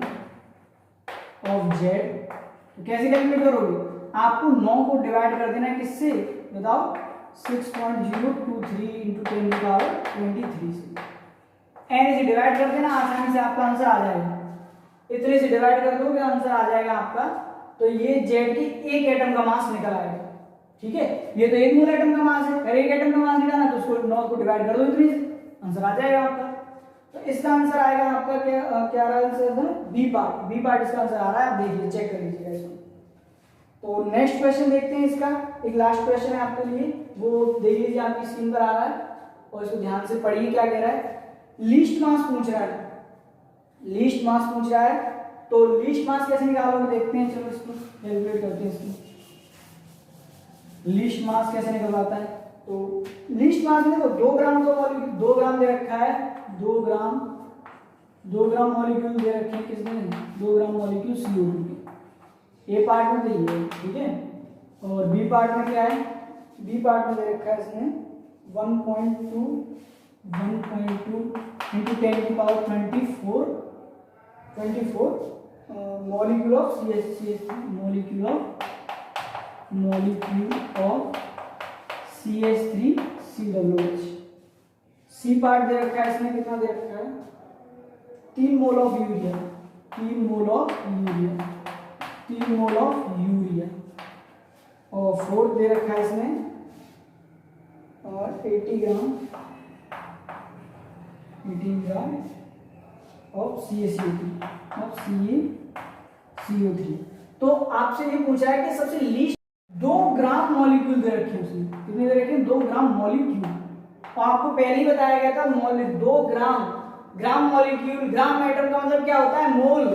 of Z, तो कैसे कैलकुलेट करोगे? आपको 9 को डिवाइड कर देना है किससे बताओ? 6.023 इंटू 10 की पावर 23 से। n से डिवाइड कर देना, आसानी से आपका आंसर आ जाएगा। इतने से डिवाइड कर दोगे आंसर आ जाएगा आपका तो ये जेड की एक एटम का मास निकल आएगा। ठीक है, ये तो एक मोल एटम का मास है, अगर एक एटम का मास निकालना तो उसको 9 को डिवाइड कर दो इतनी से, आंसर आ जाएगा आपका। तो इसका आंसर आएगा आपका क्या रहा आंसर, बी पार्ट इसका आंसर आ रहा है। आप देखिए, चेक कर लीजिएगा इसको। तो नेक्स्ट क्वेश्चन देखते हैं इसका, एक लास्ट क्वेश्चन है आपके लिए, वो देख लीजिए आपकी स्क्रीन पर आ रहा है और इसको ध्यान से पढ़िए क्या कह रहा है। लीस्ट मास पूछ रहा है, लीस्ट मास पूछ रहा है, तो लीस्ट मास कैसे निकालोगे देखते हैं। चलो इसको कैलकुलेट करते हैं, इसको लीस्ट मास कैसे निकलवाता है। तो लीस्ट मास में देखो 2 ग्राम का मॉलिक्यूल, 2 ग्राम दे रखा है, 2 ग्राम मॉलिक्यूल दे रखे हैं किसने, 2 ग्राम मॉलिक्यूल CO2 के। ए पार्ट में तो ये है, ठीक है। और बी पार्ट में क्या है, बी पार्ट में दे रखा है इसने 1.2 into 10 की power 24 molecule of CH3COOH। C part दे रखा है इसमें, कितना दे रखा है, 3 mole of urea, 3 mole of urea. और फोर्थ दे रखा है इसमें और 80 ग्राम ऑफ CaCO3। तो आपसे ये पूछा है कि सबसे लीस्ट 2 ग्राम मॉलिक्यूल दे रखे हैं उसने, कितने दे रखे हैं, 2 ग्राम मॉलिक्यूल। तो आपको पहले ही बताया गया था 2 ग्राम मॉलिक्यूल, ग्राम एटम का मतलब क्या होता है, मोल।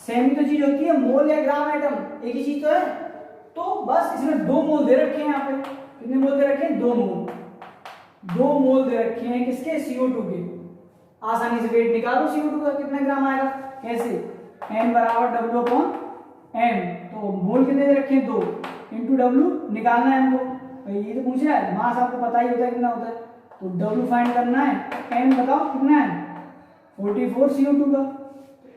सेम तो चीज होती है, मोल या ग्राम एटम एक ही चीज तो है। तो बस इसमें 2 मोल दे रखे हैं यहाँ पे, कितने मोल दे रखे हैं, 2 मोल दे रखे हैं किसके, CO2 के। आसानी से वेट निकालो CO2 का कितना ग्राम आएगा, कैसे, N बराबर W/M। तो मोल कितने दे रखे हैं, 2 इंटू W निकालना है हमको, ये तो पूछ रहा है। मास आपको पता ही होता है कितना होता है, तो W फाइंड करना है। M बताओ कितना है, 44 CO2 का।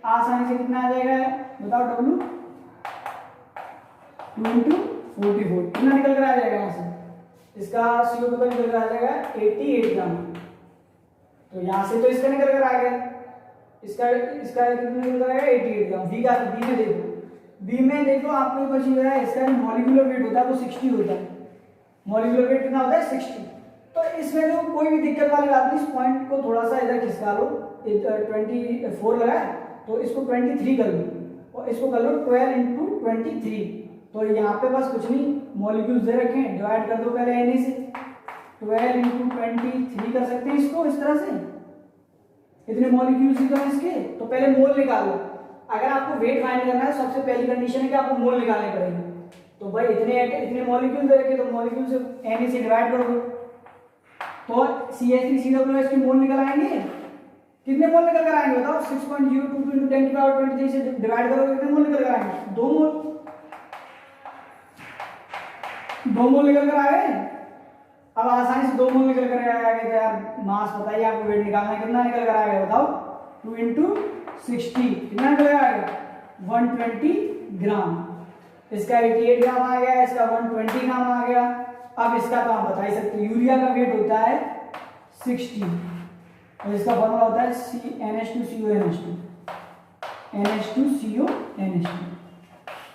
आसानी से कितना आ जाएगा बताओ, W 2 इंटू 44 कितना निकल कर आ जाएगा यहाँ से, इसका CO2 का निकल कर आ जाएगा 88 ग्राम। तो यहाँ से तो इसका निकल कर आ गया, इसका कितना निकल कर आएगा, 88 ग्राम। बी में देखो आपको बची हुआ है, इसका मॉलिक्यूलर वेट होता है वो 60 होता है। मॉलिक्यूलर वेट कितना होता है, 60। तो इसमें तो कोई भी दिक्कत वाली बात नहीं, इस पॉइंट को थोड़ा सा इधर खिसका लो। 24 लगा है तो इसको 23 कर लो और इसको कर लो 12 इंटू 23। तो यहाँ पे बस कुछ नहीं, मॉलिक्यूल्स दे रखे हैं, डिवाइड कर दो पहले Na से। 12 इंटू 23 कर सकते हैं इसको इस तरह से, इतने मॉलिक्यूल्स ही तो हैं इसके। तो पहले मोल निकालो, अगर आपको वेट फाइंड करना है सबसे पहली कंडीशन है कि आपको मोल निकालने पड़ेंगे। तो भाई इतने मॉलिक्यूल दे रखे, तो मॉलिक्यूल से Na से डिवाइड कर दो। तो CH3COOH के मोल निकल आएंगे, कितने मोल निकल कर आएंगे बताओ, 6.022 into 10 की पावर 23 से डिवाइड करोगे कितने मोल निकल कर आएंगे, 2 मोल निकल कर आए। अब आसानी से 2 मोल निकल कर आएगा तो यार मास बताइए आपको, वेट निकालना है, कितना निकल कर आएगा बताओ, 2 इंटू 60 कितना निकल आएगा, 120 ग्राम। इसका 88 ग्राम आ गया, इसका 120 ग्राम आ गया। अब इसका तो आप बता ही सकते हैं, यूरिया का वेट होता है 60 और इसका फॉर्मूला होता है NH2CO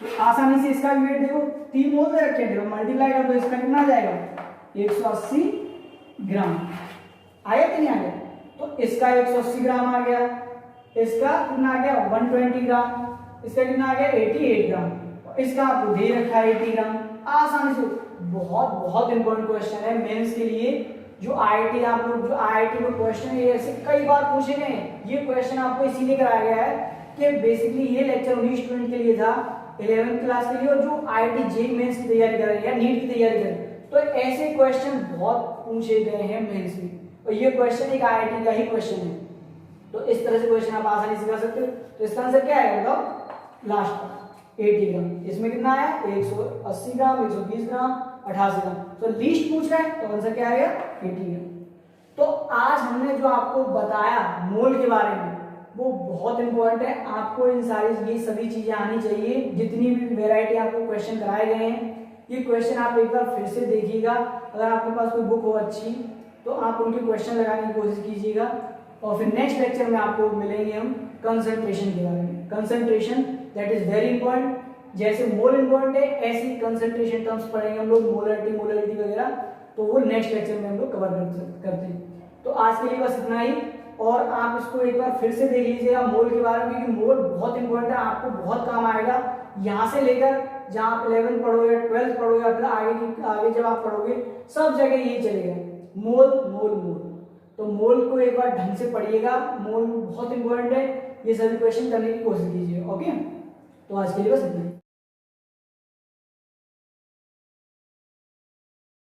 तो आसानी से इसका भी वेट देखो, 3 मोल दे रखे हैं, मल्टीप्लाई कर दो, इसका कितना आ जाएगा, 180 ग्राम। आया कि नहीं आ गया, तो इसका 180 ग्राम आ गया, इसका कितना आ गया 120 ग्राम, इसका कितना आ गया 88 ग्राम, इसका आपको दे रखा है 80 ग्राम। आसानी से, बहुत इंपॉर्टेंट क्वेश्चन है मेंस के लिए, जो आईआईटी में क्वेश्चन है, ऐसे कई बार पूछे गए हैं। ये क्वेश्चन आपको इसीलिए कराया गया है कि बेसिकली ये लेक्चर उन्हीं स्टूडेंट के लिए था 11th क्लास के लिए, और जो आईआईटी जेईई मेंस की तैयारी कर रहे हैं या नीट की तैयारी कर रहे हैं। तो ऐसे क्वेश्चन बहुत पूछे गए हैं मेंस में, और ये क्वेश्चन एक आईआईटी का ही क्वेश्चन है। तो इस तरह से क्वेश्चन आप आसानी से कर सकते हो। तो इसका आंसर क्या है बताओ, लास्ट 80 ग्राम। इसमें कितना आया 180 ग्राम, 120 ग्राम, 88 ग्राम। तो लीस्ट पूछ रहा है तो आंसर क्या आएगा 80 ग्राम। तो आज हमने जो आपको बताया मोल के बारे में वो बहुत इंपॉर्टेंट है। आपको इन ये सभी चीजें आनी चाहिए, जितनी भी वैरायटी आपको क्वेश्चन कराए गए हैं। ये क्वेश्चन आप एक बार फिर से देखिएगा, अगर आपके पास कोई बुक हो अच्छी तो आप उनके क्वेश्चन लगाने की कोशिश कीजिएगा। और फिर नेक्स्ट लेक्चर में आपको मिलेंगे हम कंसंट्रेशन के बारे में। Concentration that is very important, जैसे मोल इंपॉर्टेंट है ऐसे ही कंसंट्रेशन टर्म्स पढ़ेंगे हम लोग, मोलरिटी मोलरिटी वगैरह, तो वो नेक्स्ट लेक्चर में हम लोग कवर करते हैं। तो आज के लिए बस इतना ही, और आप इसको एक बार फिर से देख लीजिएगा मोल के बारे में, क्योंकि मोल बहुत इंपॉर्टेंट है, आपको बहुत काम आएगा यहाँ से लेकर जहाँ आप 11 पढ़ोगे 12 पढ़ोगे या फिर आगे जब आप पढ़ोगे सब जगह यही चलेगा, मोल मोल मोल। तो मोल को एक बार ढंग से पढ़िएगा, मोल बहुत इंपॉर्टेंट है, ये सभी क्वेश्चन करने की कोशिश कीजिए। ओके, तो आज के लिए बस इतना ही।